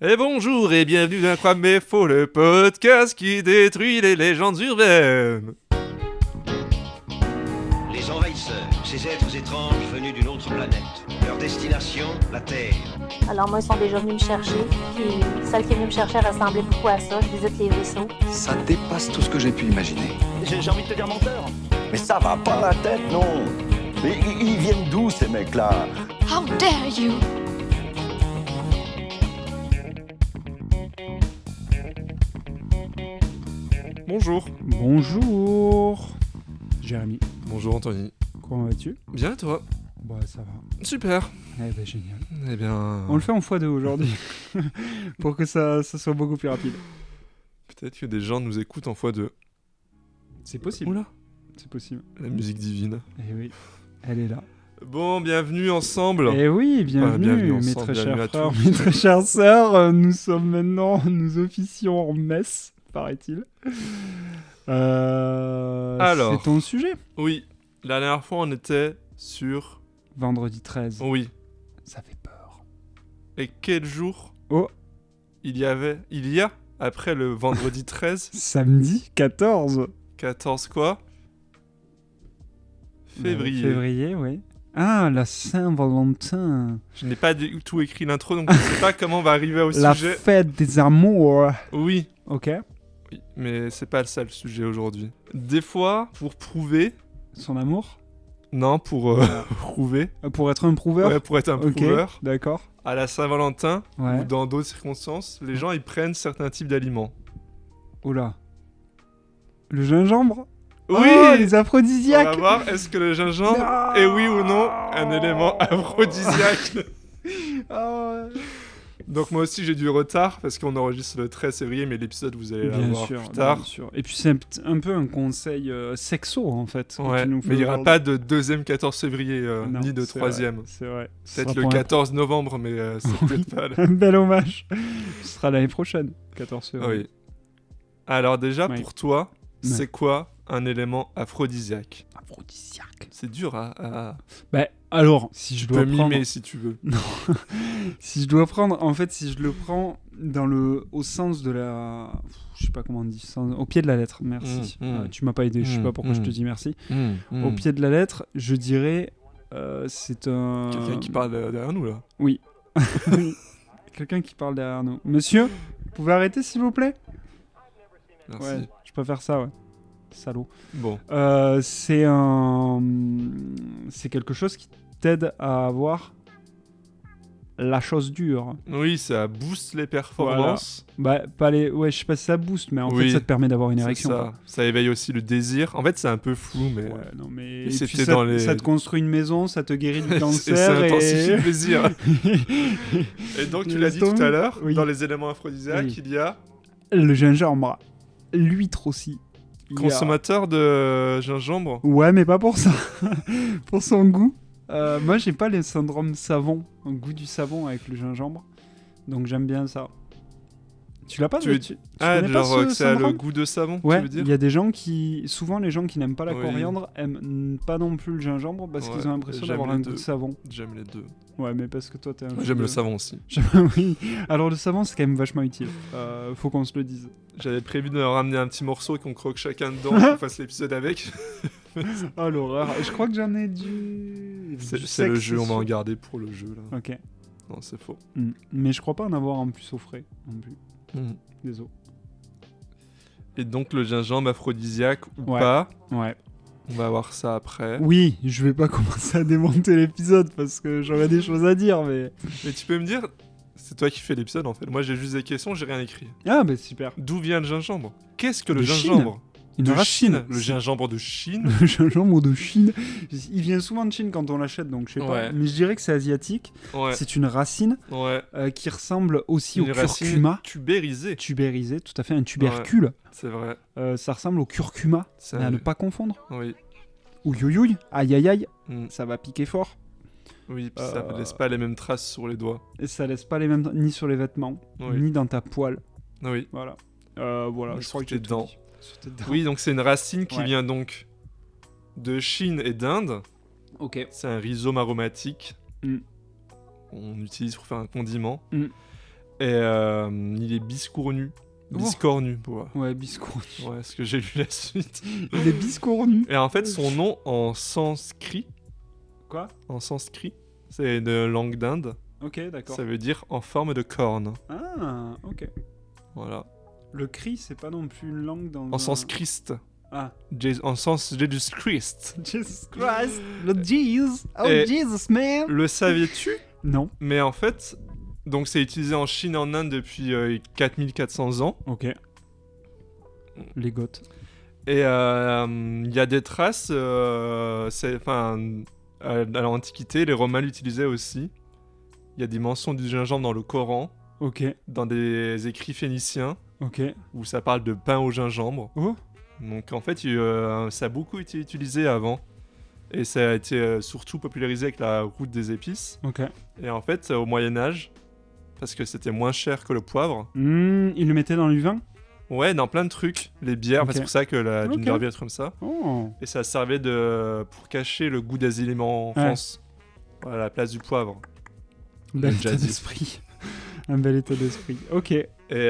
Et bonjour et bienvenue dans Quoi mais faux, le podcast qui détruit les légendes urbaines. Les envahisseurs, ces êtres étranges venus d'une autre planète. Leur destination, la Terre. Alors moi, ils sont déjà venus me chercher. Puis celle qui est venue me chercher ressemblait beaucoup à ça. Je visite les vaisseaux. Ça dépasse tout ce que j'ai pu imaginer. J'ai envie de te dire menteur. Mais ça va pas la tête, non. Mais ils viennent d'où, ces mecs-là? How dare you! Bonjour. Bonjour Jérémy, Bonjour Anthony. comment vas-tu? Bien et toi? Bah ça va. Super. Eh ben génial. Eh bien... On le fait en x2 aujourd'hui, pour que ça soit beaucoup plus rapide. Peut-être que des gens nous écoutent en x2. C'est possible. Oula. C'est possible. La musique divine. Eh oui, elle est là. Bon, bienvenue ensemble. Eh oui, bienvenue, mes ensemble, très bienvenue chers à frères, tous. mes très chères sœurs. Nous sommes maintenant, nous officions en messe, paraît-il. Alors. C'est ton sujet. Oui, la dernière fois on était sur... Vendredi 13. Oui. Ça fait peur. Et quel jour Oh, il y a, après le vendredi 13, samedi 14. 14 quoi? Février. Février, oui. Ah, la Saint-Valentin. Je n'ai pas du tout écrit l'intro, donc je ne sais pas comment on va arriver au La sujet. fête des amours. Oui. Ok. Oui, mais c'est pas ça le sujet aujourd'hui. Des fois, pour prouver... Son amour. Non, pour prouver. Pour être un prouveur. Ouais, pour être un Ok, prouveur. d'accord. À la Saint-Valentin, Ouais. ou dans d'autres circonstances, les gens, ils prennent certains types d'aliments. Oula. Le gingembre. Oui Oh, les On va aphrodisiaques. voir, est-ce que le gingembre Non. est oui ou non un élément aphrodisiaque? Ah ouais. Donc moi aussi j'ai du retard parce qu'on enregistre le 13 février, mais l'épisode vous allez Bien l'avoir sûr, plus tard. bien sûr. Et puis c'est un peu un conseil sexo en fait. que Ouais, tu nous fais mais il n'y aura aujourd'hui. pas de deuxième 14 février, Non, ni de c'est troisième. vrai, C'est vrai. Ce Peut-être sera le pour un- 14 novembre, mais c'est peut-être pas... Un bel hommage. Ce sera l'année prochaine, 14 Ah février. oui. Alors déjà, Oui. pour toi, Ouais. c'est quoi un élément aphrodisiaque? Aphrodisiaque. C'est dur à... Bah alors, si je Tu dois peux prendre... mimer si tu veux. Non. Si je dois prendre, en fait, si je le prends au sens de la, je sais pas comment on dit, au pied de la lettre. Merci. Tu m'as pas aidé. Je sais pas pourquoi je te dis merci. Au pied de la lettre, je dirais, c'est un. Quelqu'un qui parle derrière nous là. Oui. Quelqu'un qui parle derrière nous. Monsieur, vous pouvez arrêter s'il vous plaît? Merci. Ouais. Je préfère ça, ouais. Salaud. Bon. C'est quelque chose qui t'aide à avoir la chose dure. Oui, ça booste les performances. Bah, pas les... Ouais, je sais pas si ça booste, mais en Oui, fait, ça te permet d'avoir une C'est érection. ça. quoi. Ça éveille aussi le désir. En fait, c'est un peu flou, mais... Ouais, non, mais... Et Et c'était puis ça, dans les- ça te construit une maison, ça te guérit du et cancer. ça intensifie le plaisir. Et Et donc, tu Le l'as dit tout stomach, à l'heure, oui. dans les éléments aphrodisiaques, Oui. il y a Le gingembre, l'huître aussi. Il y a- consommateur de gingembre. Ouais, mais pas pour ça. Pour son goût. Moi, j'ai pas le syndrome savon, un goût du savon avec le gingembre. Donc j'aime bien ça. Tu l'as pas Tu- tu Ah, connais pas genre ce que ça a le syndrome goût de savon, Ouais, tu veux dire il y a des gens qui... Souvent, les gens qui n'aiment pas la Oui. coriandre aiment pas non plus le gingembre parce Ouais, qu'ils ont l'impression j'aime d'avoir les un deux. goût de savon. J'aime les deux. Ouais, mais parce que toi, t'es un... Moi, j'aime le savon aussi. Oui. Alors, le savon, c'est quand même vachement utile. Faut qu'on se le dise. J'avais prévu de ramener un petit morceau et qu'on croque chacun dedans et qu'on fasse l'épisode avec. Oh, l'horreur. Je crois que j'en ai du... C'est le jeu, on va en garder pour le jeu là. Ok. Non, c'est faux. Mais je crois pas en avoir en plus au frais non plus. Désolé. Et donc le gingembre aphrodisiaque ou Ouais. pas, Ouais. on va voir ça après. Oui, je vais pas commencer à démonter l'épisode parce que j'aurais des choses à dire, mais... Mais tu peux me dire, c'est toi qui fais l'épisode en fait. Moi j'ai juste des questions, j'ai rien écrit. Ah, bah super. D'où vient le gingembre? Qu'est-ce que le De Chine. gingembre? Une De racine. Chine. Le gingembre de Chine. Le gingembre de Chine. Il vient souvent de Chine quand on l'achète, donc je sais pas. Ouais. Mais je dirais que c'est asiatique. Ouais. C'est une racine Ouais. qui ressemble aussi Une au racine curcuma. tubérisée. Tubérisé, tout à fait, un tubercule. C'est vrai. Ça ressemble au curcuma, C'est mais à un- ne pas confondre. Oui. Ou yoyoui, aïe aïe aïe, Mm. ça va piquer fort. Oui, puis ça Euh, laisse pas les mêmes traces sur les doigts. Et ça laisse pas les mêmes, ni sur les vêtements, Oui. ni dans ta poêle. Oui. Voilà. Voilà, Ni je crois sur que j'ai tes tout dents. dit. Sur tes dents. Oui, donc c'est une racine qui Ouais. vient donc de Chine et d'Inde. Ok. C'est un rhizome aromatique. Mm. On utilise pour faire un condiment. Mm. Et il est biscornu. Biscornu, Ouais, biscornu. Ouais, parce que j'ai lu la suite. Il est biscornu. Et en fait, son nom en sanskrit. Quoi ? En sanskrit, c'est une langue d'Inde. Ok, d'accord. Ça veut dire en forme de corne. Ah, ok. Voilà. Le cri, c'est pas non plus une langue dans. En sanskrit. Ah. En sens Jesus Christ. Jesus Christ, le Jesus. Oh, Et Jesus, man. Le savais-tu ? Non. Mais en fait, donc c'est utilisé en Chine et en Inde depuis 4400 ans. Ok. Les Goths. Et il y a des traces, à l'Antiquité, les Romains l'utilisaient aussi. Il y a des mentions du gingembre dans le Coran, Ok. dans des écrits phéniciens, Ok. où ça parle de pain au gingembre. Oh. Donc en fait, ça a beaucoup été utilisé avant. Et ça a été surtout popularisé avec la route des épices. Ok. Et en fait, au Moyen-Âge, parce que c'était moins cher que le poivre, Il le mettait dans du vin. ouais, dans plein de trucs. Les bières, Ok. c'est pour ça que la Ok. ginger beer, comme ça. Oh. Et ça servait pour cacher le goût des éléments en Ouais. France. Voilà, à la place du poivre. Bel déjà état dit. d'esprit. Un bel état d'esprit. Ok. Et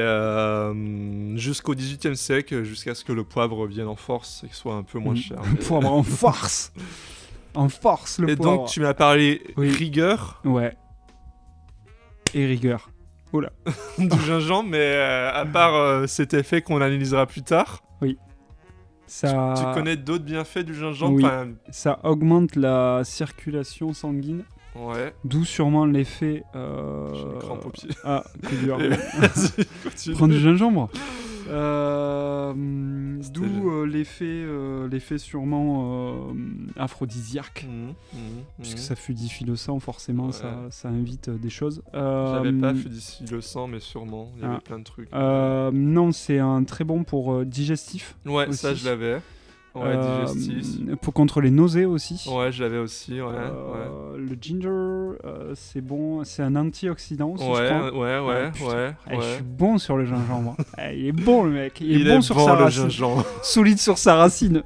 jusqu'au XVIIIe siècle, jusqu'à ce que le poivre vienne en force et qu'il soit un peu moins cher. Le poivre en force. En force, le Et poivre. donc, tu m'as parlé Oui. rigueur Ouais. Et rigueur. du gingembre, mais à part cet effet qu'on analysera plus tard, Ça... tu connais d'autres bienfaits du gingembre? Oui. Enfin, Ça augmente la circulation sanguine, ouais, d'où sûrement l'effet... j'ai une crampe au pied. Ah, coup dur. Vas-y, continue. Prendre du gingembre. C'était D'où l'effet sûrement aphrodisiaque. Puisque ça fluidifie le sang, forcément, Ouais. ça invite des choses. J'avais pas fait d'ici le sang, mais sûrement, il y avait Ah. plein de trucs. Non, c'est un très bon pour digestif. Ouais, aussi. ça je l'avais. Ouais, digestif. Pour contre les nausées aussi. Ouais, je l'avais aussi, ouais. Le ginger, c'est bon, c'est un antioxydant aussi, je Ouais, crois. ouais, putain. ouais. Je suis bon sur le gingembre. Il est bon le mec, il est bon sur bon, sa le racine. gingembre. Solide sur sa racine.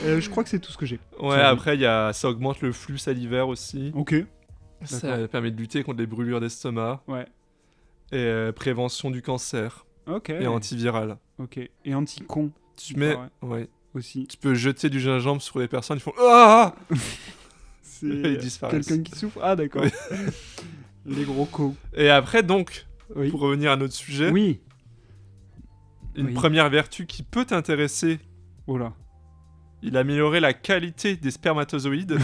Je crois que c'est tout ce que j'ai. Ouais, après, ça augmente le flux salivaire aussi. Ok. Ça permet de lutter contre les brûlures d'estomac. Ouais. Et prévention du cancer. Ok. Et antiviral. Ok. Et anti-con. Tu mets... Ouais. Ouais. Aussi. Tu peux jeter du gingembre sur les personnes, ils font ah. C'est Ils disparaissent. quelqu'un qui souffre. Ah d'accord. Oui. Les gros cons. Et après, donc, Oui. pour revenir à notre sujet, Oui. une Oui. première vertu qui peut t'intéresser, Oh là. il améliorait la qualité des spermatozoïdes.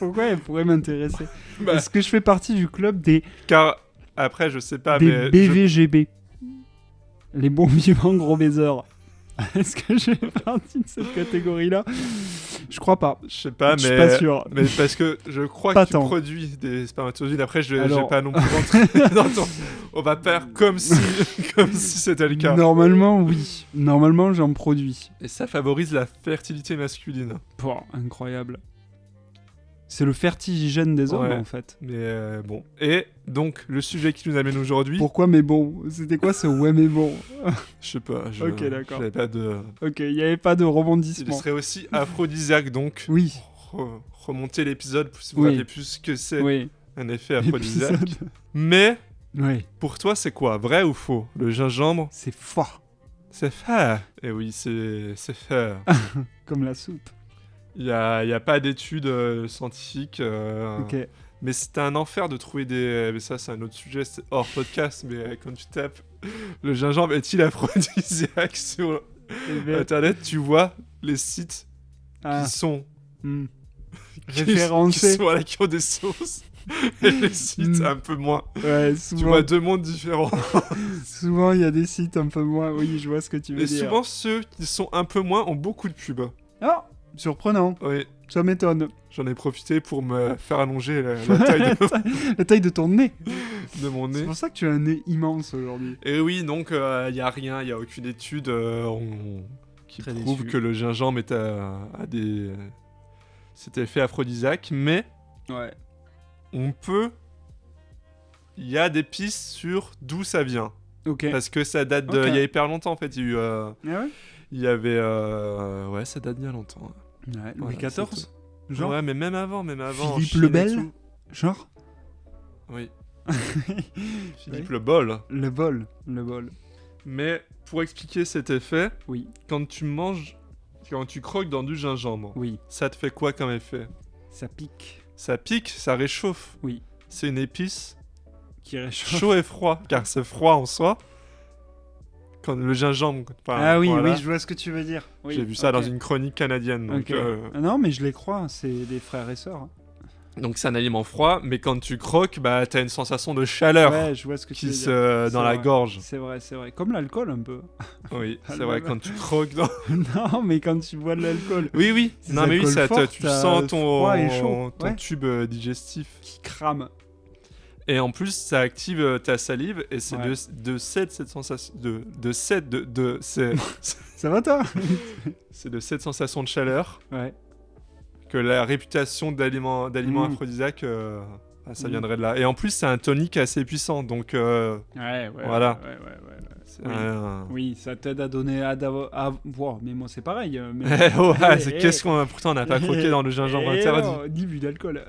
Pourquoi elle pourrait m'intéresser? Bah, Est-ce que je fais partie du club des car après, je sais pas, des mais BVGB? Les bons vivants gros baisers. Est-ce que je fais partie de cette catégorie-là? Je crois pas. je sais pas, Je suis mais pas sûr. mais parce que je crois Pas que tu tant. produis des spermatozoïdes. Après, je Alors- vais pas non plus rentrer dans ton... On va faire comme si c'était le cas. Normalement, oui. Normalement, j'en produis. Et ça favorise la fertilité masculine. Pouah, incroyable. C'est le fertigène des hommes, Ouais. en fait. Mais bon. Et donc, le sujet qui nous amène aujourd'hui, Pourquoi mais bon? C'était quoi ce ouais mais bon? je sais pas. Ok, d'accord. J'avais pas de... Ok, il n'y avait pas de Il rebondissement. serait aussi aphrodisiaque, donc. Oui, Remonter l'épisode si vous Oui. rappelez plus ce que c'est oui. un effet aphrodisiaque. Épisode. Mais, Oui, pour toi, c'est quoi? Vrai ou faux? Le gingembre, c'est fort. c'est fait. Et oui, c'est fait. Comme la soupe. Il y a pas d'études scientifiques. Ok. Mais c'était un enfer de trouver des... Mais ça, c'est un autre sujet, c'est hors podcast. Mais quand tu tapes le gingembre est-il aphrodisiaque sur Eh ben, Internet, tu vois les sites ah, qui sont... hmm. qui Référencés. sont à la qui ont des sauces. Et les sites Mm. un peu moins. Ouais, Tu souvent, vois deux mondes différents. souvent il y a des sites un peu moins. Oui, je vois ce que tu veux Et dire. souvent, ceux qui sont un peu moins ont beaucoup de pubs. Ah, surprenant. Oui, Ça m'étonne. j'en ai profité pour me faire allonger la taille La taille de ton nez. de mon C'est nez. pour ça que tu as un nez immense aujourd'hui. Et oui, donc il n'y a rien, il n'y a aucune étude qui Très prouve déçu. que le gingembre est à des... cet effet aphrodisiaque, mais Ouais. on peut... Il y a des pistes sur d'où ça vient. Ok. Parce que ça date de... Ok. Il y a hyper longtemps, en fait. Il y a eu... Ah ouais il y avait... Ouais, ça date d'il y a longtemps. Ouais, Louis Voilà, c'est XIV. Genre Ouais, mais même avant, en Philippe Chine le et Bel tout. Genre Oui. Philippe le bol. Le bol. Mais pour expliquer cet effet, Oui, quand tu croques dans du gingembre, oui. ça te fait quoi comme effet? Ça pique. Ça pique, ça réchauffe. Oui. C'est une épice Qui réchauffe. chaud et froid, car c'est froid en soi. Quand le gingembre... enfin, Ah oui, voilà. oui, je vois ce que tu veux dire. Oui, J'ai vu ça ok. dans une chronique canadienne. Donc, Ok. Ah non, mais je les crois, c'est des frères et sœurs. hein. donc c'est un aliment froid, mais quand tu croques, bah t'as une sensation de chaleur Ouais, je vois ce que tu qui veux dire. se dans C'est la vrai. gorge. C'est vrai. Comme l'alcool un peu. Oui, Ah, c'est le vrai, même. quand tu croques dans... Non, mais quand tu bois de l'alcool Oui, oui. Ces Non, mais oui, alcools ça, forts, tu t'as sens froid et chaud. ton Ouais. tube digestif. qui crame. Et en plus, ça active ta salive et c'est Ouais. cette sensation Ça va toi? c'est de cette sensation de chaleur Ouais. que la réputation d'aliment aphrodisiaque ça Mm. viendrait de là. Et en plus, c'est un tonique assez puissant, donc Ouais. Voilà. Ouais. c'est Oui. un- Oui, ça t'aide à donner wow, mais moi c'est pareil. Mais... Ouais, c'est Eh, qu'est-ce qu'on a pourtant on n'a pas croqué dans le gingembre eh interdit. non, ni bu d'alcool.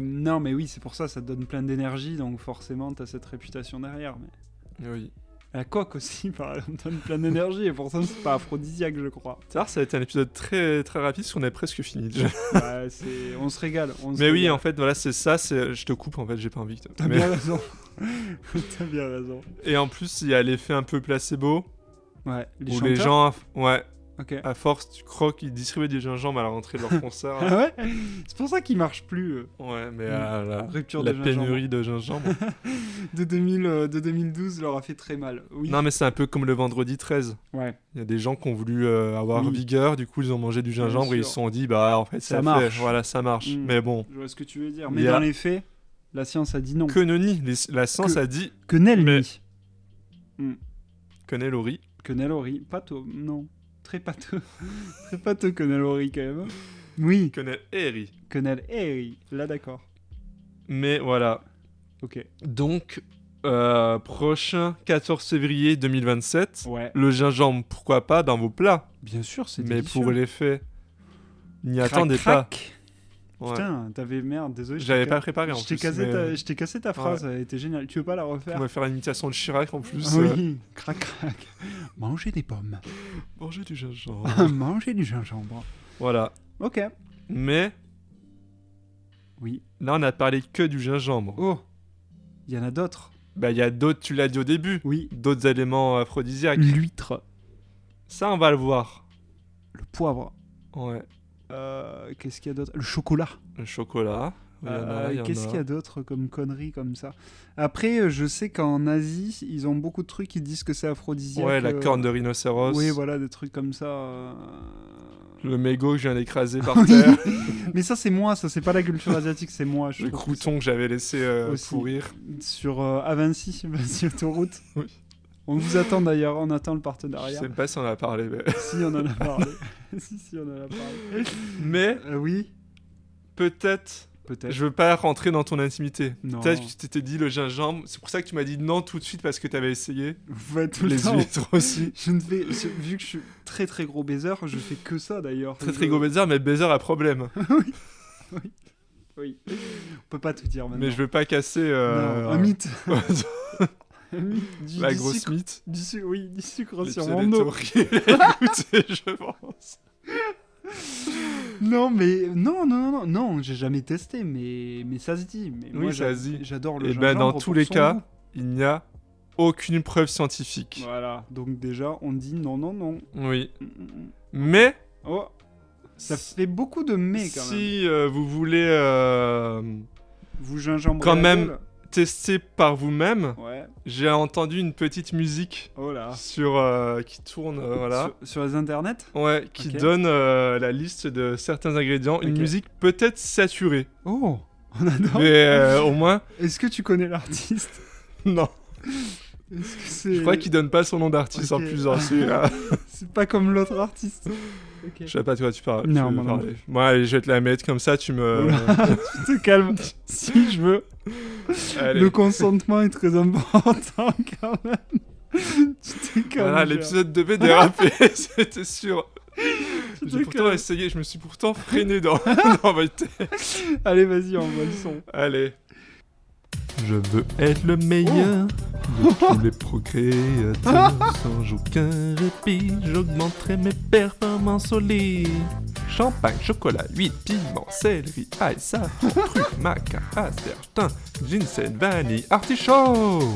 Non, mais oui, c'est pour ça, ça te donne plein d'énergie, donc forcément t'as cette réputation derrière. Mais Oui. la coque aussi, par exemple, donne plein d'énergie et pourtant c'est pas aphrodisiaque, je crois. Ça a été un épisode très très rapide parce qu'on est presque fini déjà. Ouais, on se régale. Mais oui, en fait, voilà, c'est ça. Je te coupe en fait, j'ai pas envie. T'as Mais- bien raison. T'as bien raison. Et en plus, il y a l'effet un peu placebo Ouais, les où chanteurs. les gens, ouais, Ok. à force, tu croques, ils distribuent du gingembre à la rentrée de leur concert. Ah ouais. C'est pour ça qu'il marche plus. Ouais, mais à la Rupture la de gingembre. pénurie de gingembre. De 2012 leur a fait très mal. Oui. Non, mais c'est un peu comme le vendredi 13. Ouais. Il y a des gens qui ont voulu avoir Oui. vigueur, du coup, ils ont mangé du gingembre et ils sûr. se sont dit, bah, en fait, Ça ça marche. fait. Voilà, ça marche. Mm. Mais bon, Je vois ce que tu veux dire. Il Mais y a- dans les faits, la science a dit non. que nenni, la science Que- a dit, Que Nel Mais- nie. que Nelori. Que Nelori. Pâteux. Non. Très pâteux. Très pâteux que Nelori quand même. Oui. Que Eri. Que Nel. Eh oui. Là d'accord. Mais voilà. Ok. Donc, prochain 14 février 2027, Ouais. le gingembre, pourquoi pas, dans vos plats. Bien sûr, c'est Mais délicieux. pour l'effet, n'y Crac, attendez crac. pas. Ouais. Putain, t'avais merde, désolé. J'avais pas préparé en Je t'ai plus. cassé, mais je t'ai cassé ta phrase, elle était géniale. Tu veux pas la refaire? On va faire une imitation de Chirac en plus. Ah oui, crac crac. Manger des pommes. Manger du gingembre. Manger du gingembre. Voilà. Ok. Mais Oui. là, on a parlé que du gingembre. Oh, il y en a d'autres. Bah, il y a d'autres, tu l'as dit au début, Oui. d'autres éléments aphrodisiaques. L'huître. Ça, on va le voir. Le poivre. Ouais. Qu'est-ce qu'il y a d'autre? Le chocolat. Le chocolat. Il y en a, il y en Qu'est-ce qu'il y a d'autre comme conneries comme ça? Après, je sais qu'en Asie, ils ont beaucoup de trucs qui disent que c'est aphrodisiaque. Ouais, la corne de rhinocéros. Oui, voilà, des trucs comme ça. Le mégot que je viens d'écraser par terre. Mais ça, c'est moi, ça, c'est pas la culture asiatique, c'est moi. Je Le trouve que crouton que j'avais laissé Aussi. pourrir. sur à Vinci, Vinci Autoroute. Oui. On vous attend d'ailleurs, on attend le Je partenariat. sais même pas si on en a parlé. Mais, Si, on en a parlé. si, on en a parlé. mais Oui, peut-être. peut-être. Je veux pas rentrer dans ton intimité. Non. Peut-être que tu t'étais dit le gingembre. C'est pour ça que tu m'as dit non tout de suite parce que t'avais essayé. Vous faites tout le Les temps. huîtres aussi. Je ne fais, vu que je suis très très gros baiser, je fais que ça d'ailleurs. Très très gros baiser, mais baiser a problème. Oui. On peut pas tout dire maintenant. Mais je veux pas casser. Non, un mythe. Un mythe. La Du grosse sucre, mythe. oui, du sucre sur L'épisode mon est dos. horrible à écouter, je pense. Non, mais non, j'ai jamais testé, mais ça se dit. Mais Oui, moi, ça se dit. j'adore le Et gingembre. ben dans pour tous les son cas, goût. il n'y a aucune preuve scientifique. Voilà, donc déjà, on dit non. Oui. Mm. Mais Oh, ça fait beaucoup de mais quand même. si vous voulez Vous gingembre quand la même- gueule. tester par vous-même, Ouais, j'ai entendu une petite musique oh là. sur qui tourne, voilà. Sur les internets. Ouais, qui Ok. donne la liste de certains ingrédients. Une Ok. musique peut-être saturée, Oh, on adore. mais au moins, Est-ce que tu connais l'artiste? non. Est-ce que c'est... Je crois qu'il donne pas son nom d'artiste Ok. en plus dans celui-là. C'est pas comme l'autre artiste. Ok. Je sais pas de quoi tu parles. Non, tu veux moi non parler. Moi, allez, je vais te la mettre comme ça, tu me. Oula, tu te calmes. Si je veux. Allez. Le consentement est très important quand même. Tu te calmes. Voilà, Gérard. l'épisode devait déraper, c'était sûr. Tu te J'ai pourtant calmes. essayé, je me suis pourtant freiné dans, dans votre tête. Allez, vas-y, envoie le son. Allez. Je veux être le meilleur de tous les progrès. Sans aucun répit, j'augmenterai mes performances au lit. Champagne, chocolat, huile, piment, céleri, ail, safran, truc, maca, asperge, ginseng, vanille, artichaut.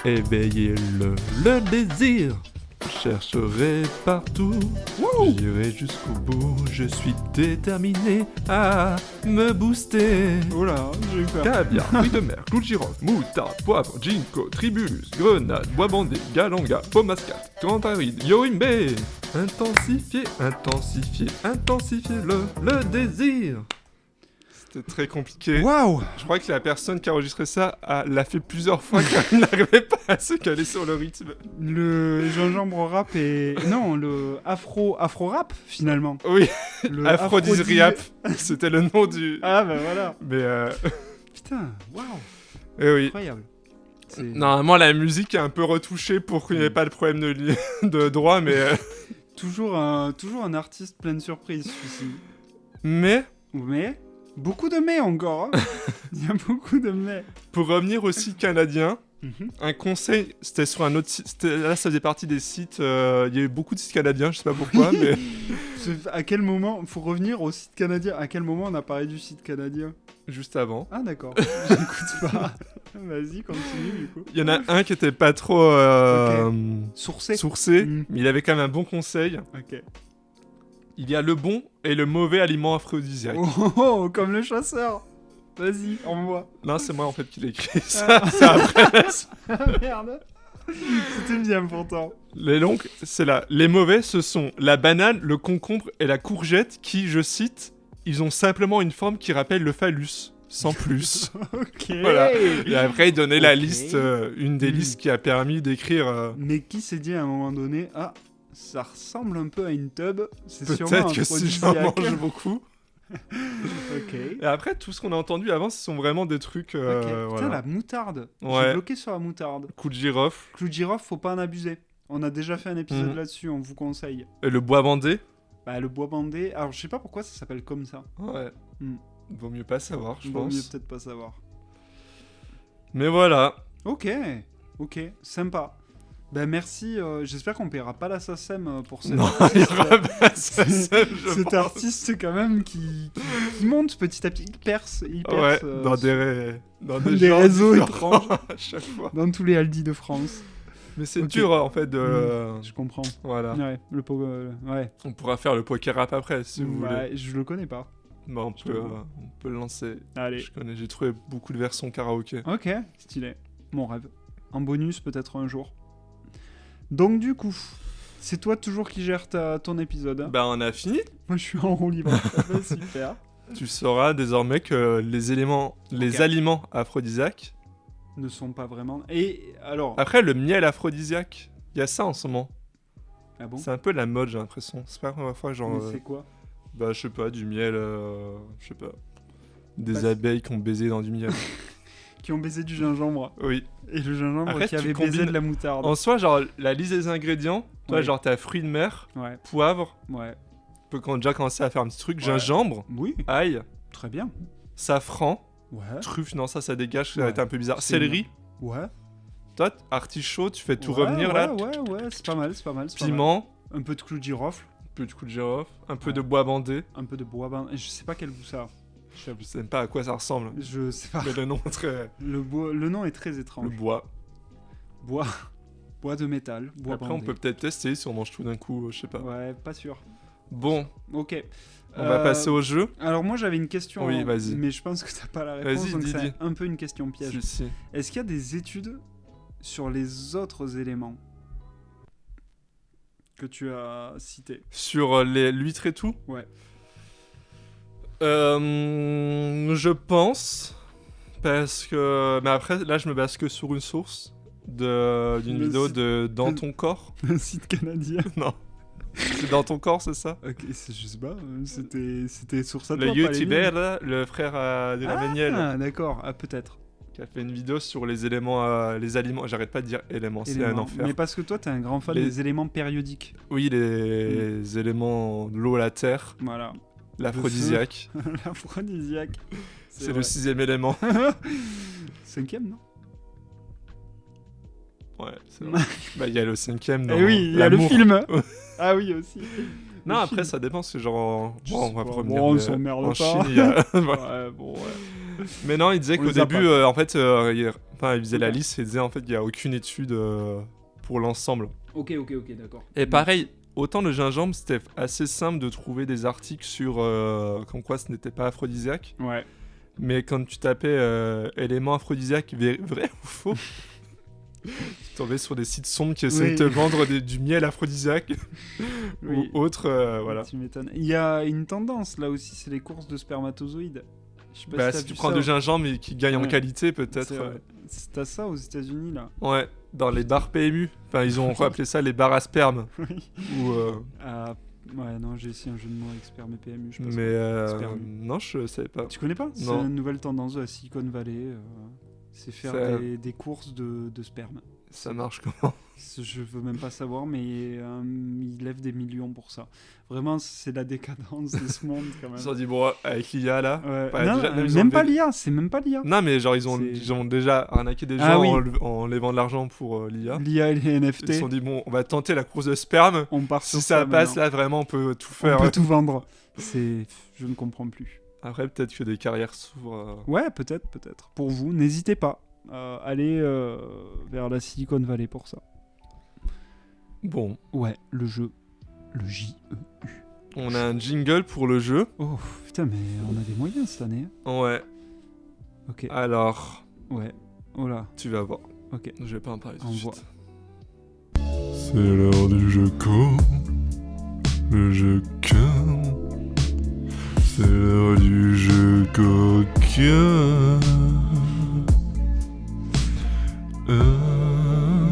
Éveillez-le, le désir. Je chercherai partout, j'irai jusqu'au bout. Je suis déterminé à me booster. Oh là, j'ai eu peur. Caviar, fruits de mer, clou de girofle, moutarde, poivre, ginkgo, tribulus, grenade, bois bandé, galanga, pomme mascate, cantaride, yorimbe. Intensifiez le désir. C'était très compliqué. Waouh. Je crois que la personne qui a enregistré ça l'a fait plusieurs fois car elle n'arrivait pas à se caler sur le rythme. Le gingembre rap et... Non, le afro-rap, finalement. Oui, Le Aphrodisiac, c'était le nom du... Ah bah voilà. Mais Putain, waouh. eh oui. Incroyable. C'est- Normalement, la musique est un peu retouchée pour qu'il n'y ait pas de problème de droit, mais... Toujours un artiste plein de surprises, celui-ci. Mais, Mais... Beaucoup de mais encore. Hein. Il y a beaucoup de mais. pour revenir au site canadien, Mhm. un conseil, c'était sur un autre site... Là, ça faisait partie des sites... Il y a eu beaucoup de sites canadiens, je sais pas pourquoi, mais... À quel moment, faut revenir au site canadien, à quel moment on a parlé du site canadien? Juste avant. Ah d'accord, j'écoute pas. Vas-y, continue du coup. Il y en a un qui était pas trop... Sourcé. sourcé, Mm. mais il avait quand même un bon conseil. Ok. Il y a le bon et le mauvais aliment aphrodisiaque. Oh, oh, oh, comme le chasseur. Vas-y, envoie. Non, c'est moi en fait qui l'ai écrit ça. C'est après. Ah merde. C'était bien pourtant. Les longs, c'est là. Les mauvais, ce sont la banane, le concombre et la courgette qui, je cite, ils ont simplement une forme qui rappelle le phallus, sans plus. Ok. Voilà. Et après, il donnait la Ok. liste, une des Mm. listes qui a permis d'écrire. Mais qui s'est dit à un moment donné, ah, ça ressemble un peu à une tub, c'est sûrement un Peut-être que si j'en aphrodisiaque. mange beaucoup. Ok. Et après, tout ce qu'on a entendu avant, ce sont vraiment des trucs. Ok. Putain, voilà. la moutarde. J'ai Ouais. bloqué sur la moutarde. Coup de girofle. Clou de girofle, faut pas en abuser. On a déjà fait un épisode Mhm. là-dessus, on vous conseille. Et le bois bandé. Bah, le bois bandé, alors je sais pas pourquoi ça s'appelle comme ça. Ouais. Mm. Vaut mieux pas savoir, je Vaut mieux pense. peut-être pas savoir. Mais voilà. Ok, ok, sympa. Bah merci, j'espère qu'on paiera pas la SACEM pour cette Non, il y aura pas ça, je cet pense. artiste quand même qui monte petit à petit, il perce Ouais, dans des genres réseaux différents étranges, à chaque fois. dans tous les Aldi de France. Mais c'est Ok. dur en fait de. Je comprends. Voilà. Ouais, ouais. On pourra faire le poker rap après si vous voulez. Ouais, je le connais pas. Bah, on Je vois. peut le lancer. Allez. J'ai trouvé beaucoup de versions karaoké. Ok, stylé. Mon rêve. En bonus peut-être un jour. Donc du coup, c'est toi toujours qui gère ton épisode. Hein. Bah, on a fini. Moi je suis en roue libre. Bah, super. Tu sauras désormais que les aliments aphrodisiaques. Ne sont pas vraiment. Et alors. Après, le miel aphrodisiaque, il y a ça en ce moment. Ah bon. C'est un peu la mode, j'ai l'impression. C'est pas la première fois que genre. Mais c'est quoi? Bah, je sais pas, du miel, je sais pas. Des Bah, abeilles qui ont baisé dans du miel. Qui ont baisé du gingembre. Oui. Et le gingembre Après, qui tu avait baisé combines- de la moutarde. En soi, genre, la liste des ingrédients, toi, Ouais. genre, t'as fruits de mer, Ouais, poivre, ouais. on peut déjà commencer à faire un petit truc, Ouais. gingembre, Oui, ail, très bien. safran, Ouais. truffe, non, ça dégage, ça Ouais. va être un peu bizarre. C'est Céleri, Ouais. toi, artichaut, tu fais tout Ouais, revenir ouais, là. Ouais, c'est pas mal, c'est pas mal. c'est pas mal. Piment, Un peu de clou de girofle, un peu de coup de girofle, un peu Ouais. de bois bandé. un peu de bois bandé. Je sais pas quel goût ça a. Je sais même pas à quoi ça ressemble. Je sais pas. Mais le nom est très. Le nom est très Le étrange. bois. Bois. Bois de métal. Bois Après, bandé. on peut peut-être tester si on mange tout d'un coup, je sais pas. Ouais, pas sûr. Bon, Ok. on va passer au jeu. Alors moi j'avais une question, Oui, vas-y. mais je pense que t'as pas la réponse, Vas-y, donc dis. c'est un peu une question piège. Si, si. Est-ce qu'il y a des études sur les autres éléments que tu as cités? Sur l'huître et tout. Ouais. Je pense. Parce que. Mais après, là, je me base que sur une source d'une Le vidéo site- de Dans ton corps. Un site canadien. Non. C'est Dans ton corps, c'est ça? Ok, je sais pas, c'était sur ça. Le youtubeur, là, le frère de la Méniel, Ah, d'accord, ah, peut-être. qui a fait une vidéo sur les éléments. Les aliments. J'arrête pas de dire éléments, c'est un Éléments. enfer. Mais parce que toi, t'es un grand fan Les- des éléments périodiques. Oui, les éléments, l'eau, la terre, Voilà. l'aphrodisiaque. L'aphrodisiaque. C'est le vrai. 6ème élément. 5ème, non? Ouais, c'est vrai. Bah, il y a le 5ème dans Eh oui, il y a le l'amour. film. Ah oui, aussi. Non, Le après, film. ça dépend, c'est genre... Je Bon, sais on va pas. revenir Bon, on mais s'emmerde en pas. Chine, il y a... voilà. Ouais, bon, ouais. Mais non, il disait On qu'au les a début, pas. en fait, il faisait la liste et il disait en fait qu'il n'y a aucune étude pour l'ensemble. Ok, d'accord. Et pareil, autant le gingembre, c'était assez simple de trouver des articles sur comme quoi ce n'était pas aphrodisiaque. Ouais. Mais quand tu tapais éléments aphrodisiaques vrai ou faux, tu tombais sur des sites sombres qui essaient Oui. de te vendre du miel aphrodisiaque Oui. ou autre. Voilà. Tu m'étonnes. Il y a une tendance là aussi, c'est les courses de spermatozoïdes. Je sais pas Bah, si t'as si tu vu prends ça. du gingembre et qui gagne en Ouais. qualité, peut-être. C'est vrai. T'as ça aux États-Unis là. Ouais, dans les bars PMU. Enfin, ils ont appelé ça les bars à sperme. Oui. Ou, Ouais, non, j'ai essayé un jeu de mots avec sperme et PMU, je pense. mais Sperme. non, je savais pas. Tu connais pas? C'est Non. une nouvelle tendance de la Silicon Valley. C'est faire Ça- des courses de sperme. Ça marche comment? Je veux même pas savoir, mais ils lèvent des millions pour ça. Vraiment, c'est la décadence de ce monde quand même. Ils se sont dit, bon, avec l'IA là. Ouais. Enfin, Non, déjà, même, ils ont même pas levé- l'IA, c'est même pas l'IA. Non, mais genre, C'est- ils ont déjà arnaqué des gens Ah oui. en levant de l'argent pour l'IA. L'IA et les NFT, Ils se sont dit, bon, on va tenter la course de sperme. on part Si sur ça passe, maintenant. là, vraiment, on peut tout On faire. peut tout vendre. Je ne comprends plus. Après, peut-être que des carrières s'ouvrent. Ouais, peut-être. Pour vous, n'hésitez pas. Allez vers la Silicon Valley pour ça. Bon, Ouais, le jeu. Le JE. on a un jingle pour le jeu. Oh, putain, mais on a des moyens cette année. Ouais, Ok, alors, ouais. Oh là, tu vas voir. ok. Je vais pas en parler tout On de voit. suite. C'est l'heure du jeu con. Le jeu con. C'est l'heure du jeu coquin.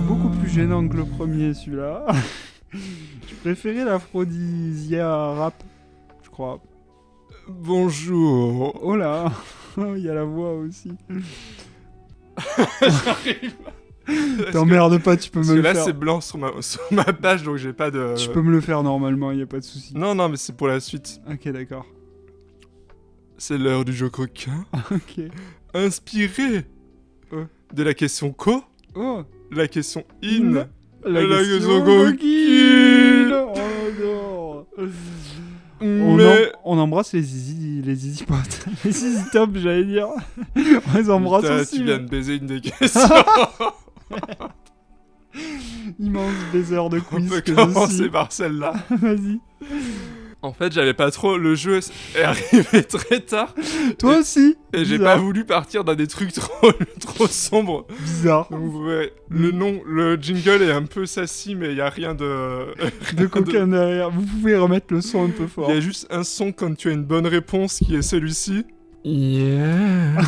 Beaucoup plus gênant que le premier, celui-là. Je préférais l'aphrodisia rap, je crois. Bonjour. Oh là, il y a la voix aussi. T'emmerdes pas, tu peux Parce me que le là, faire. c'est blanc sur ma page, donc j'ai pas de... Tu peux me le faire normalement, il y a pas de souci. Non, non, mais c'est pour la suite. Ok, d'accord. C'est l'heure du jeu coquin. Ok. Inspiré Oh. de la question co, Oh, la question in, la la question question coquine. Oh non. mais... On embrasse les zizi potes. Les zizi top, j'allais dire. On les embrasse Putain, aussi. tu viens de baiser une des questions. Immense baiser de On quiz peut que je commencer suis. par celle-là. Vas-y. En fait, j'avais pas trop... Le jeu est arrivé très tard. Toi aussi. Et j'ai Bizarre. pas voulu partir dans des trucs trop sombres. Bizarre. Donc vous verrez, le jingle est un peu sassy, mais il y a rien de... De coquin derrière. Vous pouvez remettre le son un peu fort. Il y a juste un son quand tu as une bonne réponse qui est celui-ci. Yeah.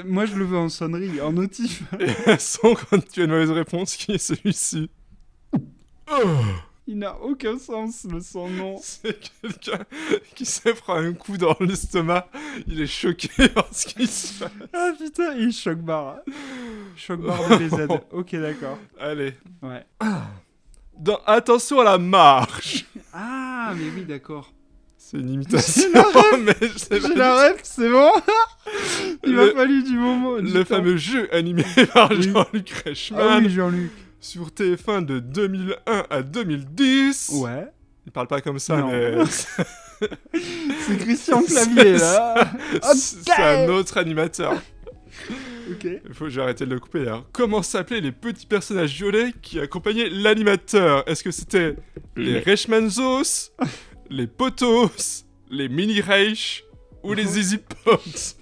Moi, je le veux en sonnerie, en notif. Et un son quand tu as une mauvaise réponse qui est celui-ci. Il n'a aucun sens, le son, non. C'est quelqu'un qui se prend un coup dans l'estomac. Il est choqué par ce qui se passe. Ah putain, il choc barre. Choc barre de BZ. Ok, d'accord. Allez. Ouais. Attention à la marche. Ah, mais oui, d'accord. C'est une imitation, mais je sais pas J'ai du la ref, c'est bon. Il m'a Le- fallu du moment. tout. du Le temps. fameux jeu animé par Oui. Jean-Luc Ah Reichmann oui, Jean-Luc. sur TF1 de 2001 à 2010. Ouais. Il parle pas comme ça, Non. mais C'est Christian Clavier, là. c'est un autre animateur. Ok. Il faut que j'ai arrêté de le couper. Alors, comment s'appelaient les petits personnages violets qui accompagnaient l'animateur? Est-ce que c'était les Reichmannzos, les Potos, les Mini Reich ou les Easy Pops?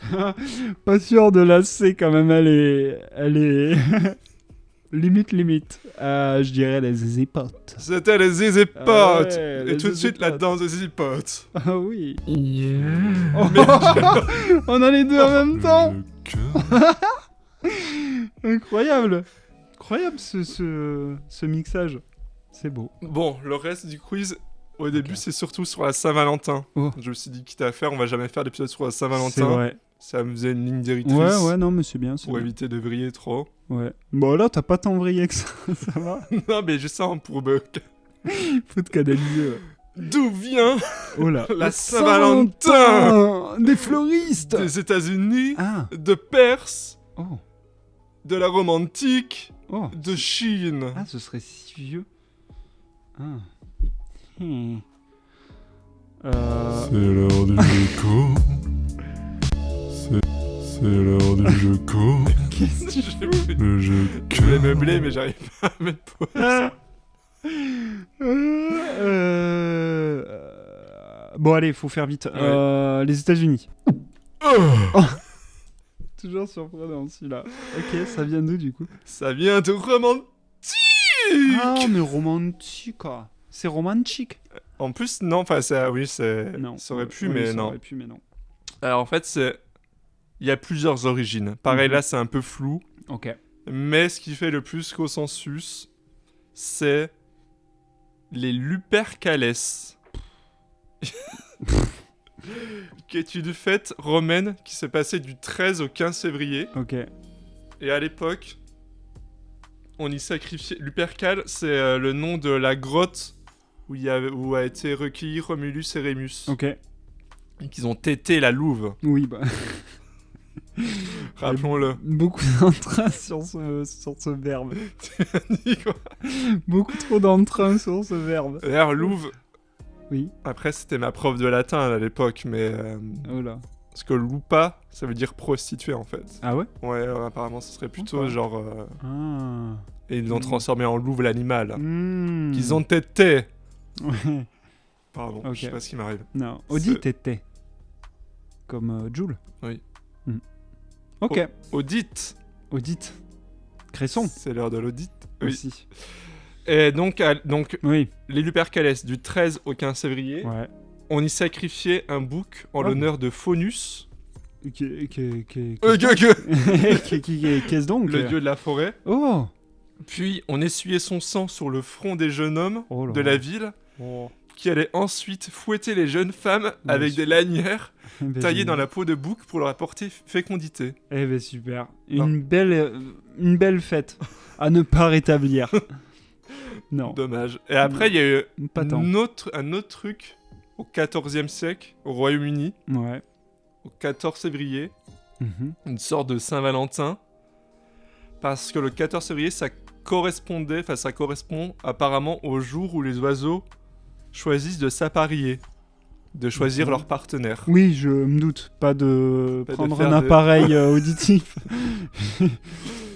Pas sûr de la C quand même, elle est... limite. Je dirais les Easy Potes. C'était les Easy Pots. Ah ouais, Et les tout de Easy suite la Pots. danse des Easy Pots. Ah oui. Yeah. On a les deux en même temps. Incroyable. Incroyable ce mixage. C'est beau. Bon, le reste du quiz, au début, c'est surtout sur la Saint-Valentin. Oh. Je me suis dit, quitte à faire, on va jamais faire d'épisode sur la C'est Saint-Valentin. vrai. Ça me faisait une ligne directrice. Ouais, non, mais c'est bien. Pour éviter de vriller trop. Ouais. Bon, là, t'as pas tant vrillé que ça. Ça va. Non, mais juste ça pour me... Faut te canaliser. Ouais. D'où vient Oh là. la Saint-Valentin des fleuristes. des États-Unis, Ah. de Perse, Oh. de la Rome antique, Oh. de Chine. Ah, ce serait si vieux. Ah. Hmm. C'est l'heure du jeu C'est l'heure du jeu Qu'est-ce que tu fais? Le jeu Je voulais meubler, mais j'arrive pas à mettre pause. Bon, allez, faut faire vite. Les États-Unis. Toujours surprenant celui-là. Ok, ça vient d'où du coup? Ça vient de romantique. Ah, mais romantique. Quoi. C'est romantique. En plus, non, enfin, oui, c'est. Non. Ça aurait pu, Oui, mais ça non. aurait pu, mais non. Alors, en fait, il y a plusieurs origines. Pareil, là, c'est un peu flou. Ok. Mais ce qui fait le plus consensus, c'est les Lupercales. Qui est une fête romaine qui s'est passée du 13 au 15 février. Ok. Et à l'époque, on y sacrifiait... Lupercal, c'est le nom de la grotte où a été recueilli Romulus et Rémus. Ok. Et qu'ils ont tété la louve. Oui, bah. Rappelons-le. Beaucoup d'entrain sur ce verbe. Dis quoi. Beaucoup trop d'entrain sur ce verbe. D'ailleurs, louve... Oui. Après, c'était ma prof de latin à l'époque, mais... Oh là. Parce que lupa, ça veut dire prostituée, en fait. Ah ouais? Ouais, apparemment, ce serait plutôt Ok. genre... Ah. Et ils l'ont transformé en louve l'animal. Hmm. Qu'ils ont tété. Ouais. Pardon, Ok. je sais pas ce qui m'arrive. Non. Audit était. Comme Joule. Oui. Hmm. Ok. Audit. Audit. Cresson. C'est l'heure de l'audit. Oui. Aussi. Et donc Oui. les Lupercales, du 13 au 15 février, Ouais. on y sacrifiait un bouc en Ah. l'honneur de Faunus, Qu'est-ce donc? le dieu de la forêt. Oh. Puis on essuyait son sang sur le front des jeunes hommes Oh là de là. la ville, Oh. qui allaient ensuite fouetter les jeunes femmes Bien avec sûr. des lanières Ben, taillées dans génial. la peau de bouc pour leur apporter fécondité. Eh ben super. Une belle fête à ne pas rétablir. Non. Dommage. Et après, il y a eu Pas tant. un autre truc au 14e siècle, au Royaume-Uni, Ouais. au 14 février, Mhm. une sorte de Saint-Valentin, parce que le 14 février, ça correspond apparemment au jour où les oiseaux choisissent de s'apparier, de choisir leur partenaire. Oui, je me doute. Pas de Pas de prendre faire un de- appareil auditif.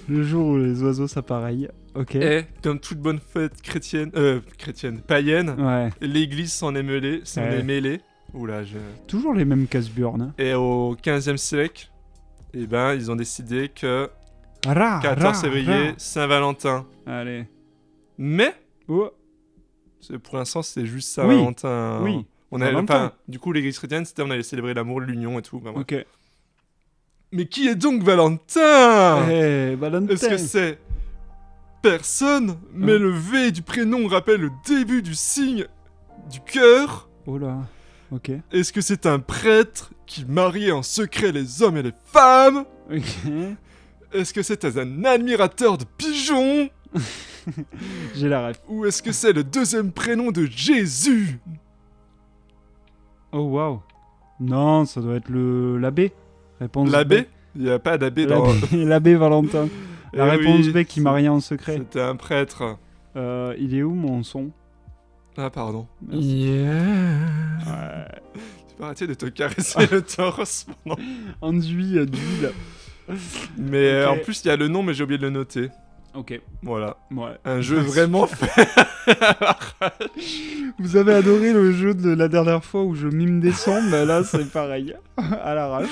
Le jour où les oiseaux s'appareillent. Ok. Et comme toute bonne fête païenne, Ouais. l'église s'en est mêlée. Oula, Toujours les mêmes casse-burnes. Et au 15e siècle, eh ben, ils ont décidé que Ra, 14 ra, février, ra. Saint-Valentin. Allez. Mais, Oh. pour l'instant, c'est juste Saint-Valentin. Oui. On allait, Valentin. du coup, l'église chrétienne, c'était on allait célébrer l'amour, l'union et tout. ben, ouais. Ok. Mais qui est donc Valentin Eh, Valentin. Est-ce que c'est personne, mais Hein. le V du prénom rappelle le début du signe du cœur? Oh là. Ok. Est-ce que c'est un prêtre qui mariait en secret les hommes et les femmes? Ok. Est-ce que c'est un admirateur de pigeons? J'ai la ref. Ou est-ce que c'est le deuxième prénom de Jésus? Oh waouh. Non, ça doit être l'abbé. Réponse L'abbé? B. Il n'y a pas d'abbé dans... L'abbé Valentin. La Eh réponse oui, B qui mariait en secret. C'était un prêtre. Il est où mon son? Ah, pardon. Merci. Yeah. Tu peux arrêter de te caresser le torse pendant... Enduit d'huile. Mais Ok. en plus, il y a le nom, mais j'ai oublié de le noter. Ok. Voilà. Ouais. Un jeu vraiment fait. Vous avez adoré le jeu de la dernière fois où je mime des sons, mais là c'est pareil. À l'arrache.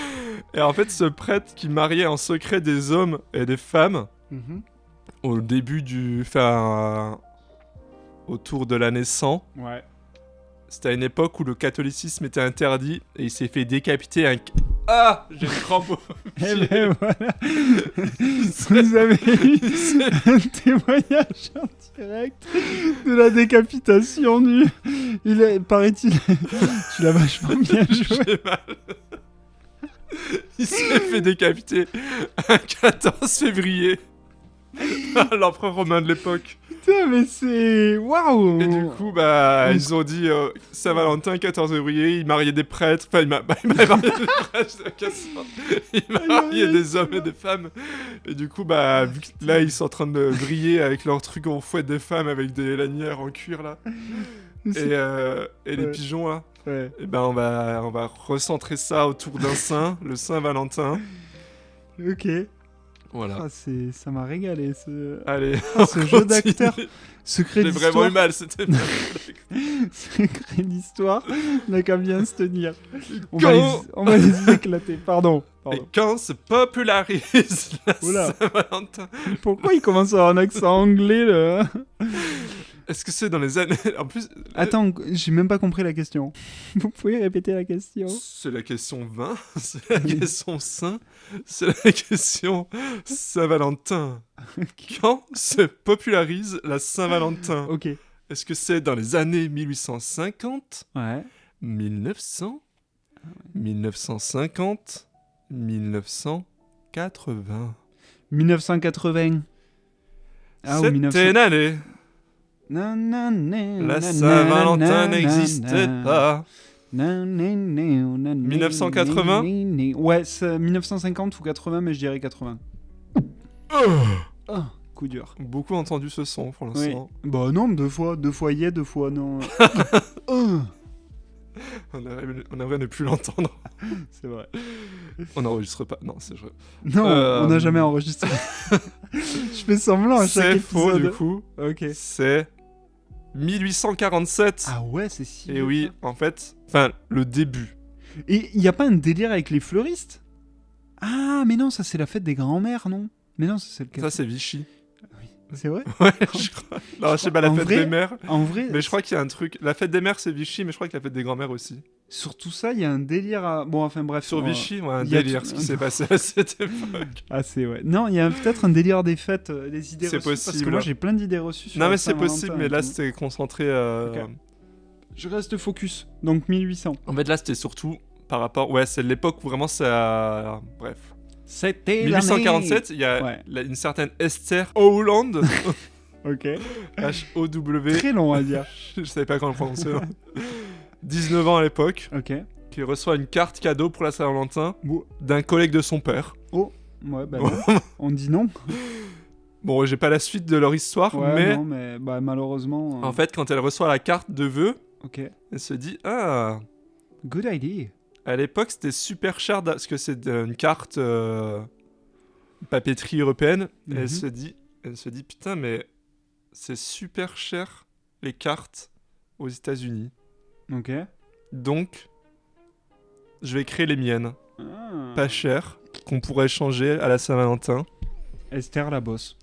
Et en fait, ce prêtre qui mariait en secret des hommes et des femmes au début du... Enfin... autour de l'année 100, Ouais. c'était à une époque où le catholicisme était interdit et il s'est fait décapiter un... Ah, j'ai une crampe au Et pied. ben voilà. Vous avez eu un témoignage en direct de la décapitation du... Il est, paraît-il... Tu l'as vachement bien joué. J'ai mal. Il s'est fait décapiter un 14 février L'empereur romain de l'époque. Putain, mais c'est... Waouh. Et du coup, ils ont dit Saint-Valentin, 14 février, il mariait des prêtres. Enfin, il m'a marié des prêtres, il mariait des hommes et des femmes. Et du coup, vu que là, ils sont en train de briller avec leurs trucs en fouette des femmes, avec des lanières en cuir, là. Et les pigeons, là. Ouais. Et on va recentrer ça autour d'un saint, le Saint-Valentin. Ok. Voilà. Ah, ça m'a régalé, Allez, ce jeu d'acteur. Secret j'ai d'histoire. vraiment eu mal, c'était bien. Secret d'histoire. On n'a qu'à bien se tenir. On Quand- va les éclater. Pardon. Et quand se popularise la Oula. Saint-Valentin, Pourquoi il commence à avoir un accent anglais, là? est-ce que c'est dans les années... En plus, Attends, j'ai même pas compris la question. Vous pouvez répéter la question? c'est la question 20, c'est la question Saint, c'est la question Saint-Valentin. Quand se popularise la Saint-Valentin? Ok. Est-ce que c'est dans les années 1850, Ouais. 1900, 1950, 1980? 1980. Ah, ou C'était 1900. une année. Na, na, na, La na, Saint-Valentin na, na, n'existait na. pas. Na, na, na, na, na, 1980? na, na. Ouais, c'est 1950 ou 80, mais je dirais 80. Ah, coup dur. Beaucoup entendu ce son pour Oui. l'instant. Bah non, deux fois yeah, deux fois non. On aimerait ne plus l'entendre. C'est vrai. On n'enregistre pas. Non, c'est vrai. Non, on n'a jamais enregistré. Je fais semblant à chaque C'est épisode. faux du coup. Ok. C'est 1847. Ah ouais, c'est si. Et vieux, oui, ça. en fait, le début. Et il y a pas un délire avec les fleuristes? Ah, mais non, ça c'est la fête des grands-mères, non? Mais non, ça c'est le cas. Ça, c'est Vichy. C'est vrai? Ouais, je crois. Non, je sais pas, la En fête vrai des mères. En vrai, Mais je crois qu'il y a un truc. La fête des mères, c'est Vichy, mais je crois que la fête des grands-mères aussi. sur tout ça, il y a un délire à... Bon, enfin bref. Sur Vichy, ouais, un il y a délire, tout- ce qui s'est passé à cette époque. Ah, c'est ouais. Non, il y a peut-être un délire des fêtes, des idées C'est reçues. Parce que possible. moi, j'ai plein d'idées reçues sur Non, la mais c'est Saint-Valentin possible, et mais là, tout. c'était concentré. Ok. Je reste focus. Donc 1800. En fait, là, c'était surtout par rapport. Ouais, c'est l'époque où vraiment ça. Bref. C'était 1847, il y a Ouais. une certaine Esther Howland, Ok. H-O-W, Très long à dire. je savais pas comment le prononcer, 19 ans à l'époque, Ok. qui reçoit une carte cadeau pour la Saint-Valentin Bon. d'un collègue de son père. Ouais, bah non. On dit non. Bon, j'ai pas la suite de leur histoire, Ouais, mais non, mais bah, malheureusement. en fait, quand elle reçoit la carte de vœux, Ok. elle se dit « Ah, Good idea. à l'époque, c'était super cher, parce que c'est une carte papeterie européenne. Et Mhm. elle se dit, putain, mais c'est super cher, les cartes aux États-Unis. Ok. Donc, je vais créer les miennes. Ah. Pas chères, qu'on pourrait changer à la Saint-Valentin. Esther la bosse.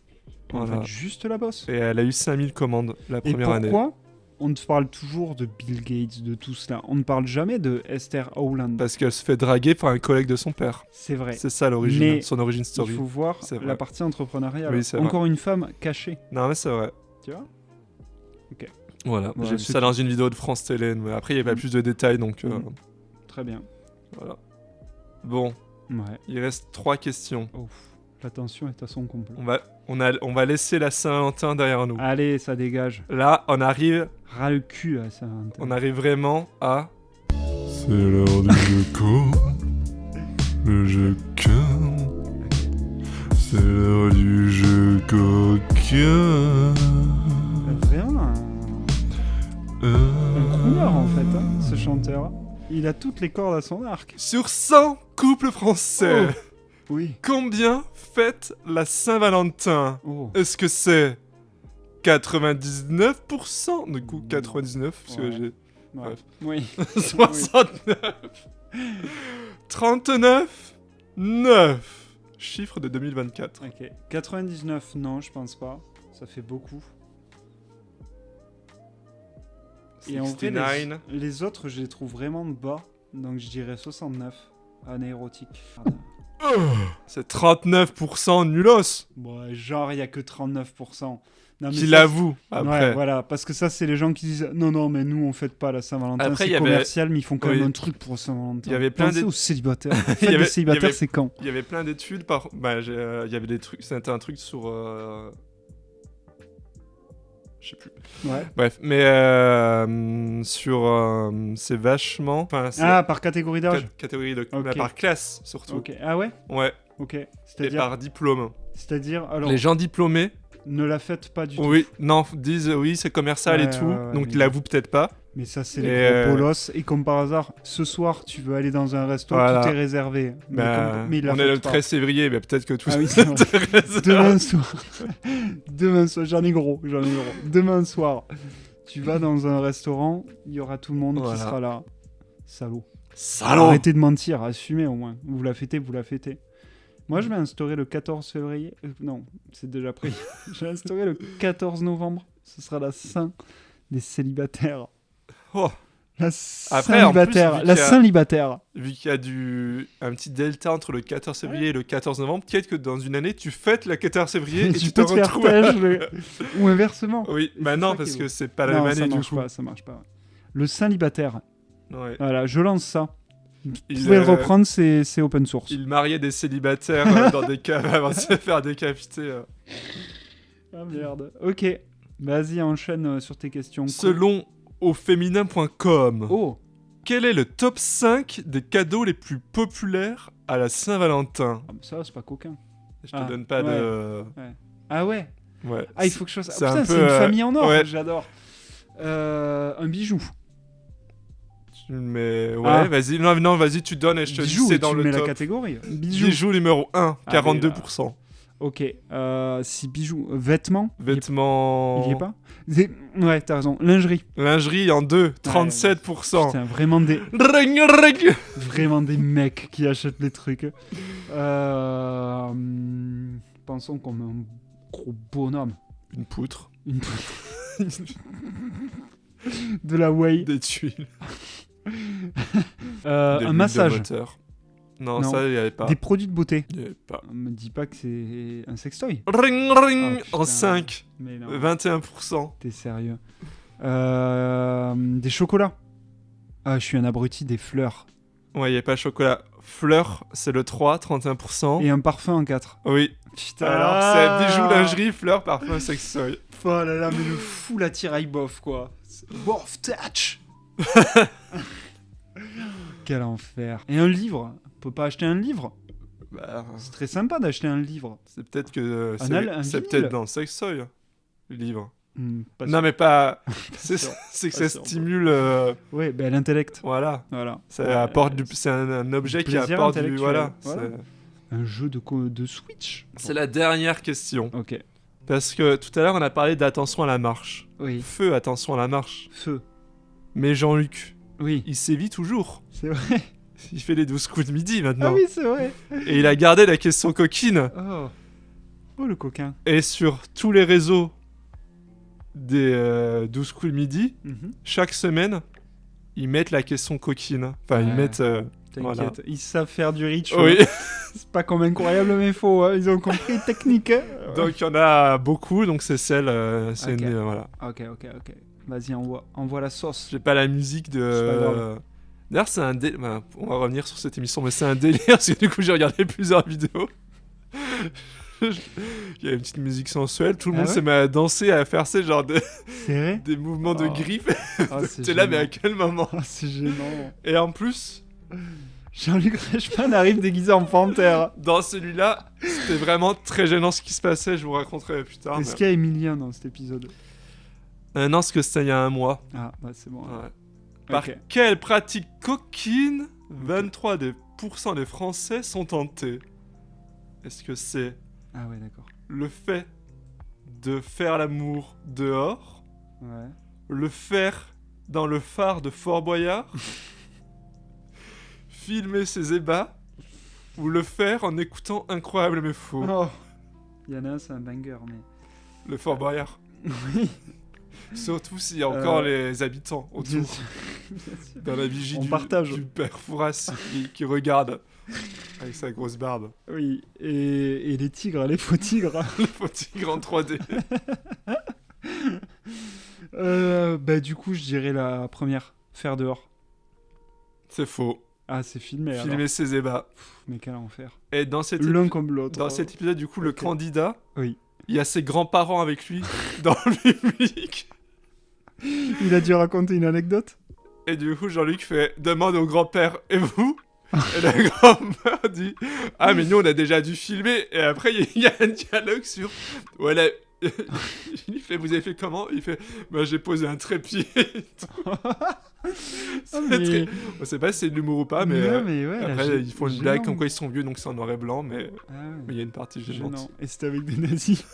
En Voilà. fait, juste la bosse. Et elle a eu 5000 commandes la Et première année. pourquoi on te parle toujours de Bill Gates, de tout cela? On ne parle jamais de Esther Howland. Parce qu'elle se fait draguer par un collègue de son père. C'est vrai. C'est ça l'origine, Mais son origin Il story. faut voir C'est vrai. la partie entrepreneuriale. Oui, c'est vrai. Encore une femme cachée. Non, mais c'est vrai. Tu vois? Voilà, Voilà, j'ai vu c'est ça dans une vidéo de France Télé, mais après il n'y avait pas plus de détails, donc Très bien. voilà. Bon, Ouais. il reste 3 questions. La tension est à son comble. On va laisser la Saint-Valentin derrière nous. Allez, ça dégage. Là, on arrive Ras le cul à ça. vraiment à... C'est l'heure du jeu con, le jeu con. C'est l'heure du jeu coquin. Vraiment un crooner en fait, hein, ce chanteur. Il a toutes les cordes à son arc. Sur 100 couples français, Oui. combien fête la Saint-Valentin? Oh. Est-ce que c'est 99%? Du coup, 99, parce que Ouais. j'ai... Ouais. Bref. Oui. 69 39 9 Chiffre de 2024. Ok. 99, non, je pense pas. Ça fait beaucoup. Et en vrai, 69. les autres, je les trouve vraiment bas. Donc je dirais 69. Anérotique. Pardon. C'est 39% nulos. Bon, genre, il y a que 39%. Non, mais Qui ça, l'avoue après. Ouais, voilà, parce que ça, c'est les gens qui disent non, mais nous, on fête pas la Saint-Valentin, Après, il c'est y avait- commercial, mais ils font quand Oui. même un truc pour Saint-Valentin. Il y avait plein Pensez d'é- aux célibataires. Il y Fête avait- des célibataires, il y avait- c'est quand? Il y avait plein d'études il y avait des trucs, c'était un truc sur Je sais plus. Ouais. Bref, mais c'est vachement... Enfin, c'est Par catégorie d'âge. catégorie de... Ok. mais par classe, surtout. Ok. Ah ouais. Ouais, Ok. et C'est-à-dire, par diplôme. alors, Les gens diplômés, ne la faites pas du tout. oui, non, disent oui, c'est commercial et Ouais, tout, ouais, donc mais- ils l'avouent peut-être pas. Mais ça, c'est Et, les gros bolos. Et comme par hasard, ce soir, tu veux aller dans un resto, Voilà. tout est réservé. Mais il la on est fête le pas. 13 février, mais peut-être que tout Ah oui, c'est vrai. t'intéresse. Demain soir. Demain soir, j'en ai gros. Demain soir, tu vas dans un restaurant, il y aura tout le monde Voilà. qui sera là. Salaud. Salaud. Arrêtez de mentir, assumez au moins. Vous la fêtez. Moi, je vais instaurer le 14 février. Non, c'est déjà pris. Je vais instaurer le 14 novembre. Ce sera la Saint des célibataires. Oh. La Après, en plus, célibataire. vu La qu'il y a- Saint-Libataire. Vu qu'il y a un petit delta entre le 14 février et le 14 novembre, peut-être que dans une année, tu fêtes le 14 février et tu te peux te faire retrouves... têche, ou inversement. Oui, Et bah c'est non, ça parce qui est que beau. c'est pas la Non, même ça année, du marche coup. pas, ça marche pas. Le Saint-Libataire. Ouais. Voilà, je lance ça. Vous Il, pouvez le reprendre, c'est open source. Il mariait des célibataires dans des caves avant de se faire décapiter. Ah merde. Ok. Vas-y, enchaîne sur tes questions. Selon auféminin.com, Oh. quel est le top 5 des cadeaux les plus populaires à la Saint-Valentin? Ah, mais ça, c'est pas coquin. Je te Ah, donne pas de... Ah ouais. Ouais. Ah, il faut que je fasse. c'est Ah, un putain, peu, c'est une famille en or. ouais. J'adore. Un bijou. Mais ouais, Ah. vas-y. Non, vas-y, tu donnes et je te dis Bijou, c'est et dans tu le mets top. la catégorie. Bijou. Bijou numéro 1, Ah, 42%. Ok. Si bijou. Vêtements. Vêtements... Il y est pas. Ouais, t'as raison. Lingerie. Lingerie en 2, 37%. Putain, vraiment des. Ring, ring. Vraiment des mecs qui achètent les trucs. Pensons comme un gros bonhomme. Une poutre. Une- de la whey. Des tuiles. Des Un boules de massage. moteur. Non, Non. ça, il n'y avait pas. Des produits de beauté. Il y avait pas. Me dis pas que c'est un sextoy. Ring, ring. Oh, En putain. 5, Mais non. 21%. T'es sérieux. Des chocolats. Ah, je suis un abruti. Des fleurs. Ouais, il n'y avait pas chocolat. Fleurs, c'est le 3, 31%. Et un parfum en 4. Oui. Putain. Alors, c'est bijoux, lingerie, fleurs, parfum, sextoy. Oh là là, mais le fou la tiraille bof, quoi. Bof touch. Quel enfer. Et un livre. On peut pas acheter un livre. Bah, C'est très sympa d'acheter un livre. c'est peut-être que un c'est vinyle. peut-être dans le sextoy, le livre. Pas Non, mais pas. C'est sûr. c'est que Pas ça sûr. stimule. Ouais, ben l'intellect. Voilà. Voilà. Ça apporte du. C'est un objet qui plaisir apporte du. intellectuel. Voilà. Voilà. Un jeu de Switch. C'est la dernière question. Ok. Parce que tout à l'heure, on a parlé d'attention à la marche. Oui. Feu, attention à la marche. Feu. Mais Jean-Luc, Oui. il sévit toujours. C'est vrai. Il fait les 12 coups de midi maintenant. Ah oui, c'est vrai. Et il a gardé la question coquine. Oh. Oh, le coquin. Et sur tous les réseaux des 12 coups de midi, chaque semaine, ils mettent la question coquine. Enfin, ils Ouais. mettent... T'inquiète. voilà. Ils savent faire du rich. Oui. C'est pas comme incroyable, mais faux. Hein. Ils ont compris technique. Hein. Donc il y en a beaucoup, donc c'est celle... c'est Ok. voilà. Ok. Vas-y, envoie la sauce. J'ai pas la musique C'est pas de... grave. D'ailleurs, c'est un délire... on va revenir sur cette émission, mais c'est un délire, parce que du coup, j'ai regardé plusieurs vidéos. Il y a une petite musique sensuelle, tout le Ah monde ouais s'est mis à danser, à faire ces genre C'est vrai. des mouvements de Oh. griffes. Ah, c'est T'es là, mais à gênant. quel moment? Ah, c'est gênant. Et en plus, Jean-Luc Reichmann arrive déguisé en panthère. dans celui-là, c'était vraiment très gênant ce qui se passait, je vous raconterai plus tard. Est-ce qu'il y a Emilien dans cet épisode? Non, parce que c'était il y a un mois. Ah, bah c'est bon. Ouais. Ok. Par quelle pratique coquine 23% des Français sont tentés? Est-ce que c'est Ah ouais, d'accord. le fait de faire l'amour dehors, Ouais. le faire dans le phare de Fort Boyard, filmer ses ébats, ou le faire en écoutant Incroyable mais faux? Oh. Il y en a un, c'est un banger, mais. Le Fort Boyard. Oui. Surtout s'il y a encore les habitants Bien autour. sûr. Bien sûr. Dans la vigie On partage. du père Fouras qui regarde avec sa grosse barbe. Oui, et les tigres, les faux tigres. Le faux tigre en 3D. Bah du coup, je dirais la première, faire dehors. C'est faux. Ah, c'est filmé alors. Filmer ses ébats. Mais quel enfer. Et dans cet, L'un comme l'autre. dans cet épisode, du coup, le Ok. candidat, Oui. il y a ses grands-parents avec lui dans le public. Il a dû raconter une anecdote. Et du coup, Jean-Luc fait demande au grand-père et vous. Et le grand-père dit ah mais nous on a déjà dû filmer. Et après il y a un dialogue sur voilà. Il fait vous avez fait comment? Il fait bah j'ai posé un trépied. Mais... On sait pas si c'est de l'humour ou pas, mais, non, mais ouais, après là, ils font une gênant. blague comme quoi ils sont vieux donc c'est en noir et blanc, mais Ah ouais. il y a une partie gênante. Gênant. Et c'était avec des nazis.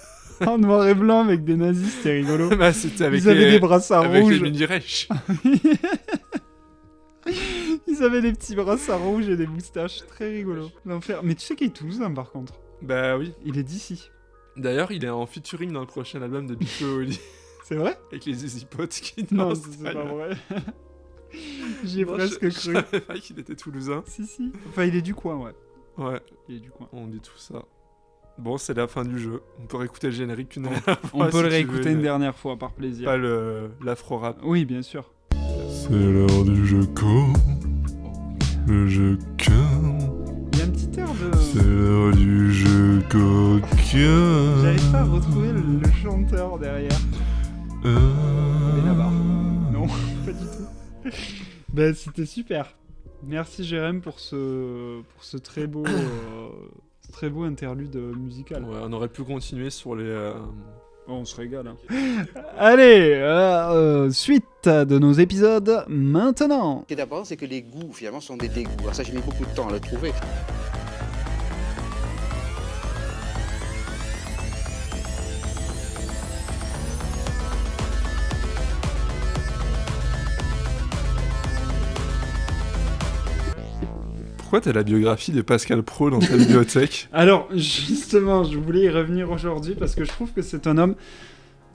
En noir et blanc avec des nazis, c'était rigolo. Bah, c'était avec Ils avaient des brassards avec rouges. les mini-rêches. Ils avaient des petits brassards rouges et des moustaches. Très rigolo. L'enfer. Mais tu sais qu'il est toulousain par contre. Bah oui. Il est d'ici. D'ailleurs, il est en featuring dans le prochain album de Big Flo et Oli. C'est vrai? Avec les Easy Pots qui Non, dansent. c'est pas vrai. J'y ai Non, presque je cru. savais pas qu'il était toulousain. Si. Enfin, il est du coin, ouais. Ouais, Il est du coin. on dit tout ça. Bon, c'est la fin du jeu. On peut réécouter le générique une dernière On fois. peut si le tu réécouter veux. une dernière fois par plaisir. Pas l'afro-rap. Oui, bien sûr. C'est l'heure du jeu con, le jeu quin. Il y a un petit air C'est de... l'heure du jeu coquin. J'arrive pas à retrouver le chanteur derrière. Benabar. Non, pas du tout. Ben, c'était super. Merci Jérém pour ce très beau interlude musical. Ouais, on aurait pu continuer sur les... On se régale. Hein. Allez, suite de nos épisodes maintenant. Ce qui est d'abord, c'est que les goûts, finalement, sont des dégoûts. Alors ça, j'ai mis beaucoup de temps à le trouver. Pourquoi t'as la biographie de Pascal Praud dans ta bibliothèque? Alors, justement, je voulais y revenir aujourd'hui parce que je trouve que c'est un homme,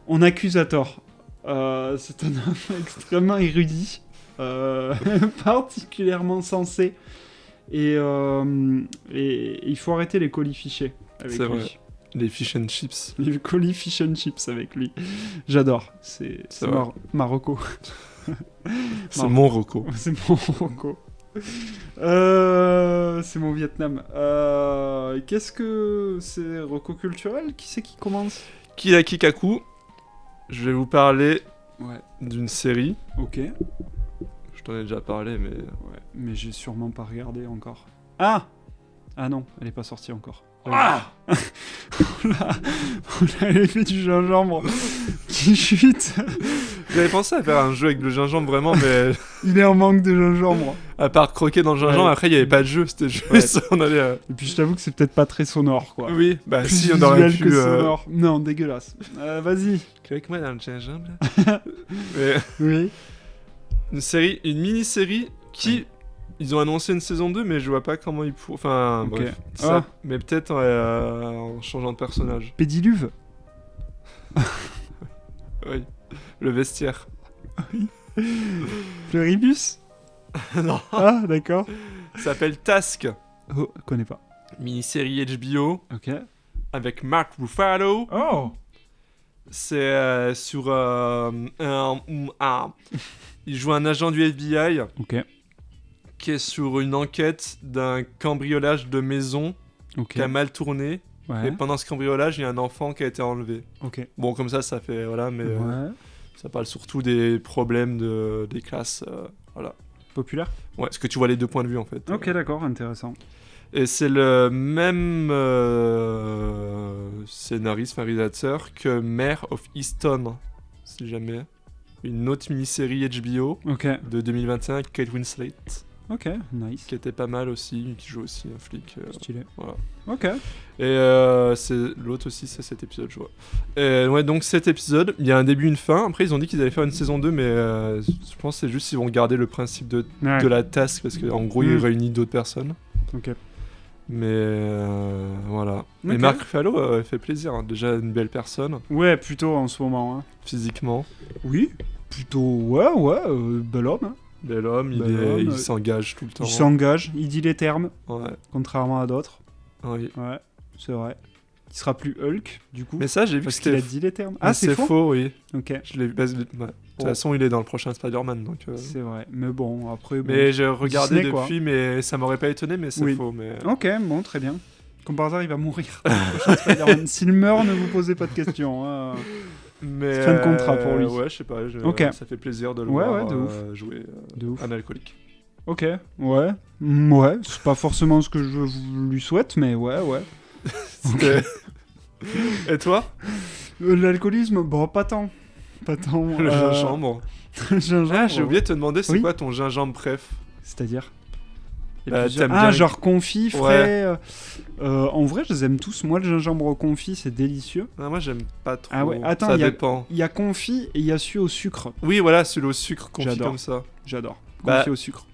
on accuse à tort. C'est un homme extrêmement érudit, particulièrement sensé. Et il faut arrêter les colis fichés avec C'est lui. vrai. Les fish and chips. Les colis fish and chips avec lui. J'adore. C'est vrai. Marocco. C'est mon Rocco. C'est mon Rocco. C'est mon Vietnam. Qu'est-ce que c'est Rocco culturel? Qui c'est qui commence? Kila Kikaku. Je vais vous parler Ouais. d'une série. Ok. Ouais, Je t'en ai déjà parlé, mais... mais j'ai sûrement pas regardé encore. Ah non, elle est pas sortie encore. Ah On a l'effet du gingembre qui chute. J'avais pensé à faire un jeu avec le gingembre vraiment, mais Il est en manque de gingembre. à part croquer dans le gingembre, Ouais. après il n'y avait pas de jeu, c'était juste Ouais. on allait... Et puis je t'avoue que c'est peut-être pas très sonore, quoi. Oui, bah Plus si on aurait visuel pu... que sonore. Non, dégueulasse. Vas-y. Avec moi dans le gingembre. Là. Mais, Oui. une mini-série qui... Ils ont annoncé une saison 2, mais je vois pas comment ils pourront... Enfin, Ok. bref. Ça, Ah. mais peut-être en changeant de personnage. Pédiluve. Oui. Le vestiaire. Fleuribus. Non. Ah, d'accord. Ça s'appelle Task. Oh, connais pas. Mini-série HBO Ok. avec Mark Ruffalo. Oh. C'est sur il joue un agent du FBI Ok. qui est sur une enquête d'un cambriolage de maison Ok. qui a mal tourné. Et Ouais. pendant ce cambriolage, il y a un enfant qui a été enlevé. Ok. Bon, comme ça fait... Voilà, mais Ouais. ça parle surtout des problèmes des classes. Voilà. Populaire. Ouais, parce que tu vois les deux points de vue, en fait. Ok, d'accord, intéressant. Et c'est le même scénariste, réalisateur que Mare of Easton, si jamais. Une autre mini-série HBO Ok. de 2021 avec Kate Winslet, Ok, nice. qui était pas mal aussi, qui joue aussi un flic. Stylé. Voilà. Ok. Et c'est l'autre aussi, c'est cet épisode, je vois. Et ouais, donc cet épisode, il y a un début, une fin. Après, ils ont dit qu'ils allaient faire une saison 2, mais je pense que c'est juste qu'ils vont garder le principe de Ouais. la task, parce qu'en gros, il réunit d'autres personnes. Ok. Mais voilà. Et Ok. Mark Ruffalo fait plaisir, hein. Déjà une belle personne, Ouais, plutôt en ce moment. Hein. physiquement. Oui. Plutôt, ouais, bel homme. Hein. Bel homme, Bel homme, il s'engage tout le temps. Il s'engage, il dit les termes, Ouais, contrairement à d'autres. oui. Ouais, c'est vrai. Il sera plus Hulk, du coup. Mais ça, j'ai vu parce que qu'il a c'était dit les termes. mais Ah, c'est faux. oui. Ok. Je l'ai vu. Ouais. De toute façon, il est dans le prochain Spider-Man, donc... C'est vrai. Mais bon, après... bon. Mais j'ai regardé Disney, quoi. depuis, mais ça m'aurait pas étonné, mais c'est Oui. faux. Mais... Ok, bon, très bien. Comme par hasard, il va mourir. Spider-Man. S'il meurt, ne vous posez pas de questions. Hein. Mais Fin de contrat pour lui. Ouais, je sais pas. Ok. Ça fait plaisir de le Ouais, voir ouais, de ouf. jouer De ouf. un alcoolique. Ok, ouais. Ouais, c'est pas forcément ce que je lui souhaite, mais ouais. C'était- Et toi? L'alcoolisme, bon, pas tant. Le gingembre. Gingembre, Ah, j'ai oublié de te demander, c'est Oui. quoi ton gingembre préf? C'est-à-dire Il y a Bah, plusieurs- t'aimes bien- genre confit, frais. En vrai, je les aime tous. Moi, le gingembre confit, c'est délicieux. Ah, moi, j'aime pas trop. Ah ouais, attends, ça il y a- dépend. Il y a confit et il y a celui au sucre. Oui, voilà, celui au sucre confit J'adore. comme ça. J'adore. Bah, Confit au sucre.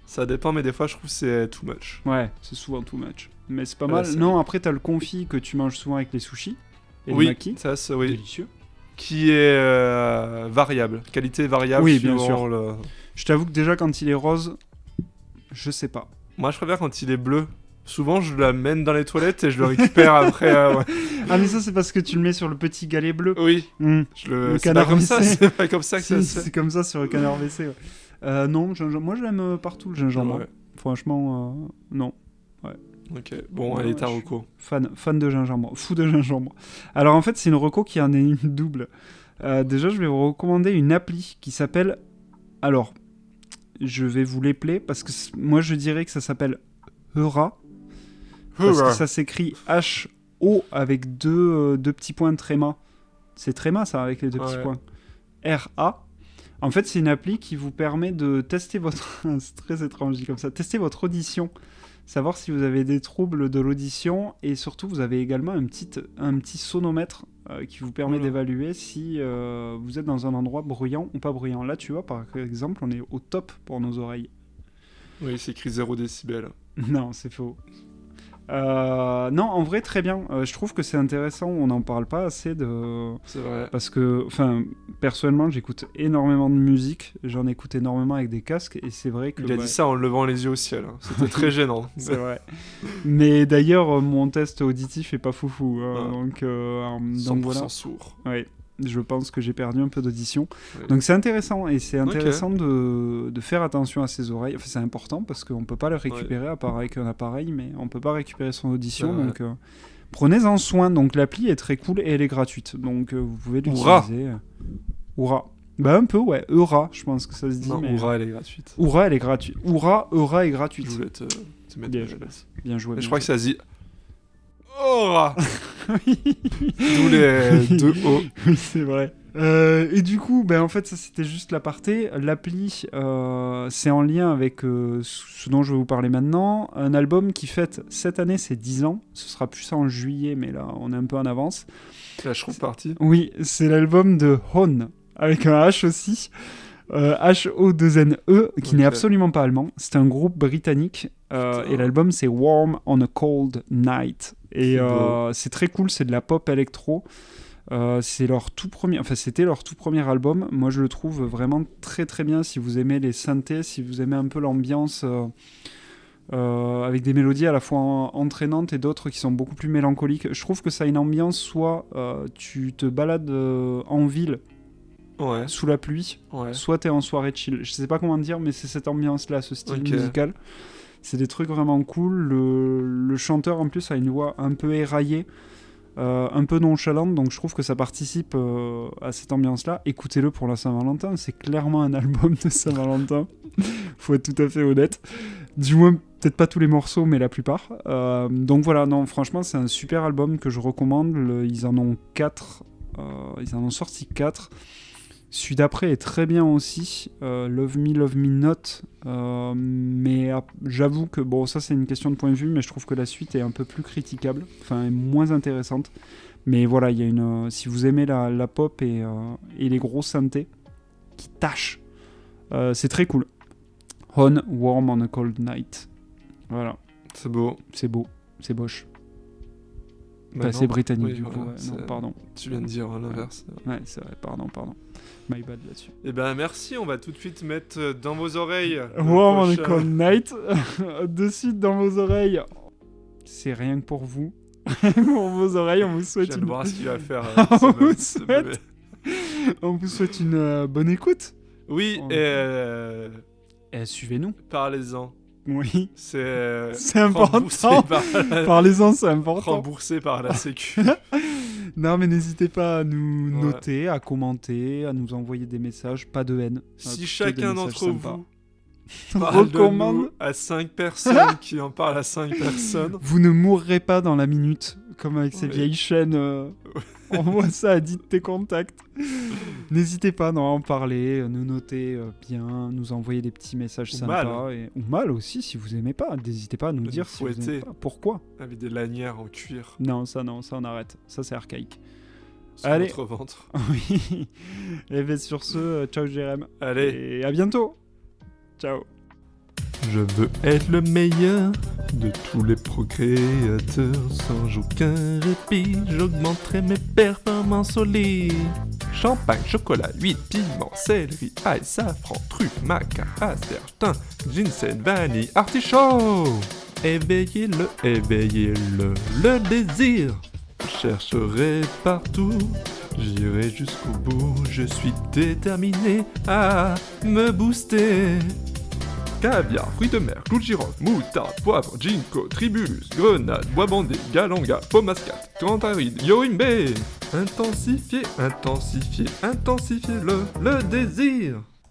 Ça dépend, mais des fois, je trouve que c'est too much. Ouais, c'est souvent too much. Mais c'est pas Voilà, mal. c'est- Non, après, t'as le confit que tu manges souvent avec les sushis. Et le Oui, maki. ça, c'est oui. Délicieux. Qui est variable. Qualité variable. Oui, bien suivant sûr. le- Je t'avoue que déjà, quand il est rose, je sais pas. Moi, je préfère quand il est bleu. Souvent, je l'amène dans les toilettes et je le récupère après. Ouais. Ah, mais ça, c'est parce que tu le mets sur le petit galet bleu. Oui, Hmm. le canard c'est pas comme ça, WC. c'est pas comme ça que Si, ça se fait. c'est comme ça sur le canard WC. Ouais. Non, moi, je l'aime partout, le gingembre. Ouais. Franchement, non. Ok, bon, Ouais, allez, ouais, ta je- reco. Fan de gingembre. Fou de gingembre. Alors, en fait, c'est une reco qui en est une double. Déjà, je vais vous recommander une appli qui s'appelle... Alors, je vais vous l'épeler parce que moi, je dirais que ça s'appelle Heura. Parce que ça s'écrit H-O avec deux petits points tréma. C'est tréma, ça, avec les deux petits Ouais. points. R-A. En fait, c'est une appli qui vous permet de tester votre... c'est très étrange dit comme ça. Tester votre audition. Savoir si vous avez des troubles de l'audition. Et surtout, vous avez également un petit sonomètre qui vous permet Voilà. d'évaluer si vous êtes dans un endroit bruyant ou pas bruyant. Là, tu vois, par exemple, on est au top pour nos oreilles. Oui, c'est écrit 0 décibel. Non, c'est faux. Non, en vrai, très bien. Je trouve que c'est intéressant. On n'en parle pas assez de... C'est vrai. Parce que, enfin, personnellement, j'écoute énormément de musique. J'en écoute énormément avec des casques. Et c'est vrai que... Il a dit ça en levant les yeux au ciel. hein. C'était très gênant. C'est vrai. Mais d'ailleurs, mon test auditif est pas foufou. Ah. Donc 100% voilà. sourd. Ouais. Je pense que j'ai perdu un peu d'audition. Oui. Donc c'est intéressant. Et c'est intéressant de faire attention à ses oreilles. Enfin, c'est important parce qu'on peut pas le récupérer à part avec un appareil, mais on peut pas récupérer son audition. Ouais. Donc prenez-en soin. Donc l'appli est très cool et elle est gratuite. Donc vous pouvez Oura. l'utiliser. Oura. Bah un peu, ouais. Eura, je pense que ça se dit. Non, mais... Oura, elle est gratuite. Oura, elle est gratuite. Eura est Je gratuite. voulais te mettre Bien de joué. jeunesse. Bien joué. Mais je bien crois que joué. ça se dit Aura. D'où les deux O. Oui, c'est vrai. Et du coup, ben, en fait, ça c'était juste l'aparté. L'appli, c'est en lien avec ce dont je vais vous parler maintenant. Un album qui fête cette année ses 10 ans. Ce sera plus ça en juillet, mais là, on est un peu en avance. La trouve partie. Oui, c'est l'album de Hone, avec un H aussi. H-O-2-N-E, qui Ok. n'est absolument pas allemand. C'est un groupe britannique. Et l'album, c'est Warm on a Cold Night. Et C'est beau. c'est très cool, c'est de la pop électro. C'est leur tout premier, enfin c'était leur tout premier album. Moi je le trouve vraiment très très bien si vous aimez les synthés, si vous aimez un peu l'ambiance avec des mélodies à la fois entraînantes et d'autres qui sont beaucoup plus mélancoliques. Je trouve que ça a une ambiance, soit tu te balades en ville Ouais. sous la pluie, Ouais. soit t'es en soirée chill. Je sais pas comment dire, mais c'est cette ambiance-là, ce style Ok. musical. C'est des trucs vraiment cool. Le chanteur en plus a une voix un peu éraillée. Un peu nonchalante, donc je trouve que ça participe à cette ambiance-là. Écoutez-le pour la Saint-Valentin, c'est clairement un album de Saint-Valentin. Faut être tout à fait honnête. Du moins, peut-être pas tous les morceaux, mais la plupart. Donc voilà, non, franchement, c'est un super album que je recommande. Ils en ont 4. Ils en ont sorti 4. Celui d'après est très bien aussi, Love Me Not, mais j'avoue que, bon, ça c'est une question de point de vue, mais je trouve que la suite est un peu plus critiquable, enfin moins intéressante. Mais voilà, il y a une, si vous aimez la pop et les gros synthés qui tâchent, c'est très cool. On Warm on a Cold Night. Voilà, C'est beau. c'est beau, c'est moche. Bah Enfin, non. c'est britannique Oui, du coup, voilà, ouais. Non, c'est- pardon. Tu viens de dire l'inverse. Ouais, c'est vrai, pardon. My bad là-dessus. Eh ben merci, on va tout de suite mettre dans vos oreilles. le Warm on a prochain- Cold Night, de suite dans vos oreilles. C'est rien que pour vous. Pour vos oreilles, on vous Je souhaite viens de une... voir ce qu'il va faire. On ce vous ce souhaite- bébé. on vous souhaite une bonne écoute. Oui, On- et Et suivez-nous. parlez-en. Oui, C'est c'est important. remboursé par, Parlez-en, c'est important. remboursé par la Sécu. Non, mais n'hésitez pas à nous Ouais. noter, à commenter, à nous envoyer des messages, pas de haine. Si Plutôt des chacun messages d'entre sympas. vous parle de recommande, nous à 5 personnes qui en parlent à 5 personnes, vous ne mourrez pas dans la minute, comme avec ces Oui. vieilles chaînes. Envoie ça à dit de tes contacts. N'hésitez pas à en parler, nous noter bien, nous envoyer des petits messages Ou sympas. mal. Ou mal aussi, si vous aimez pas. N'hésitez pas à nous De dire nous si vous aimez fouetter. pas. Pourquoi avec des lanières en cuir non, ça on arrête. Ça, c'est archaïque. sur Allez. votre ventre. Oui. Et bien sur ce, ciao Jérém. Allez, Et à bientôt. Ciao. je veux être le meilleur de tous les procréateurs sans aucun répit. J'augmenterai mes performances au lit. Champagne, chocolat, huile, piment, céleri, ail, safran, truffe, maca, aspertin, ginseng, vanille, artichaut. Éveillez-le, le désir. Je chercherai partout, j'irai jusqu'au bout. Je suis déterminé à me booster. Caviar, fruits de mer, clou de girofle, moutarde, poivre, ginkgo, tribulus, grenade, bois bandé, galanga, pomme mascate, cantarine, yorimbe. Intensifiez, intensifiez, intensifiez le désir.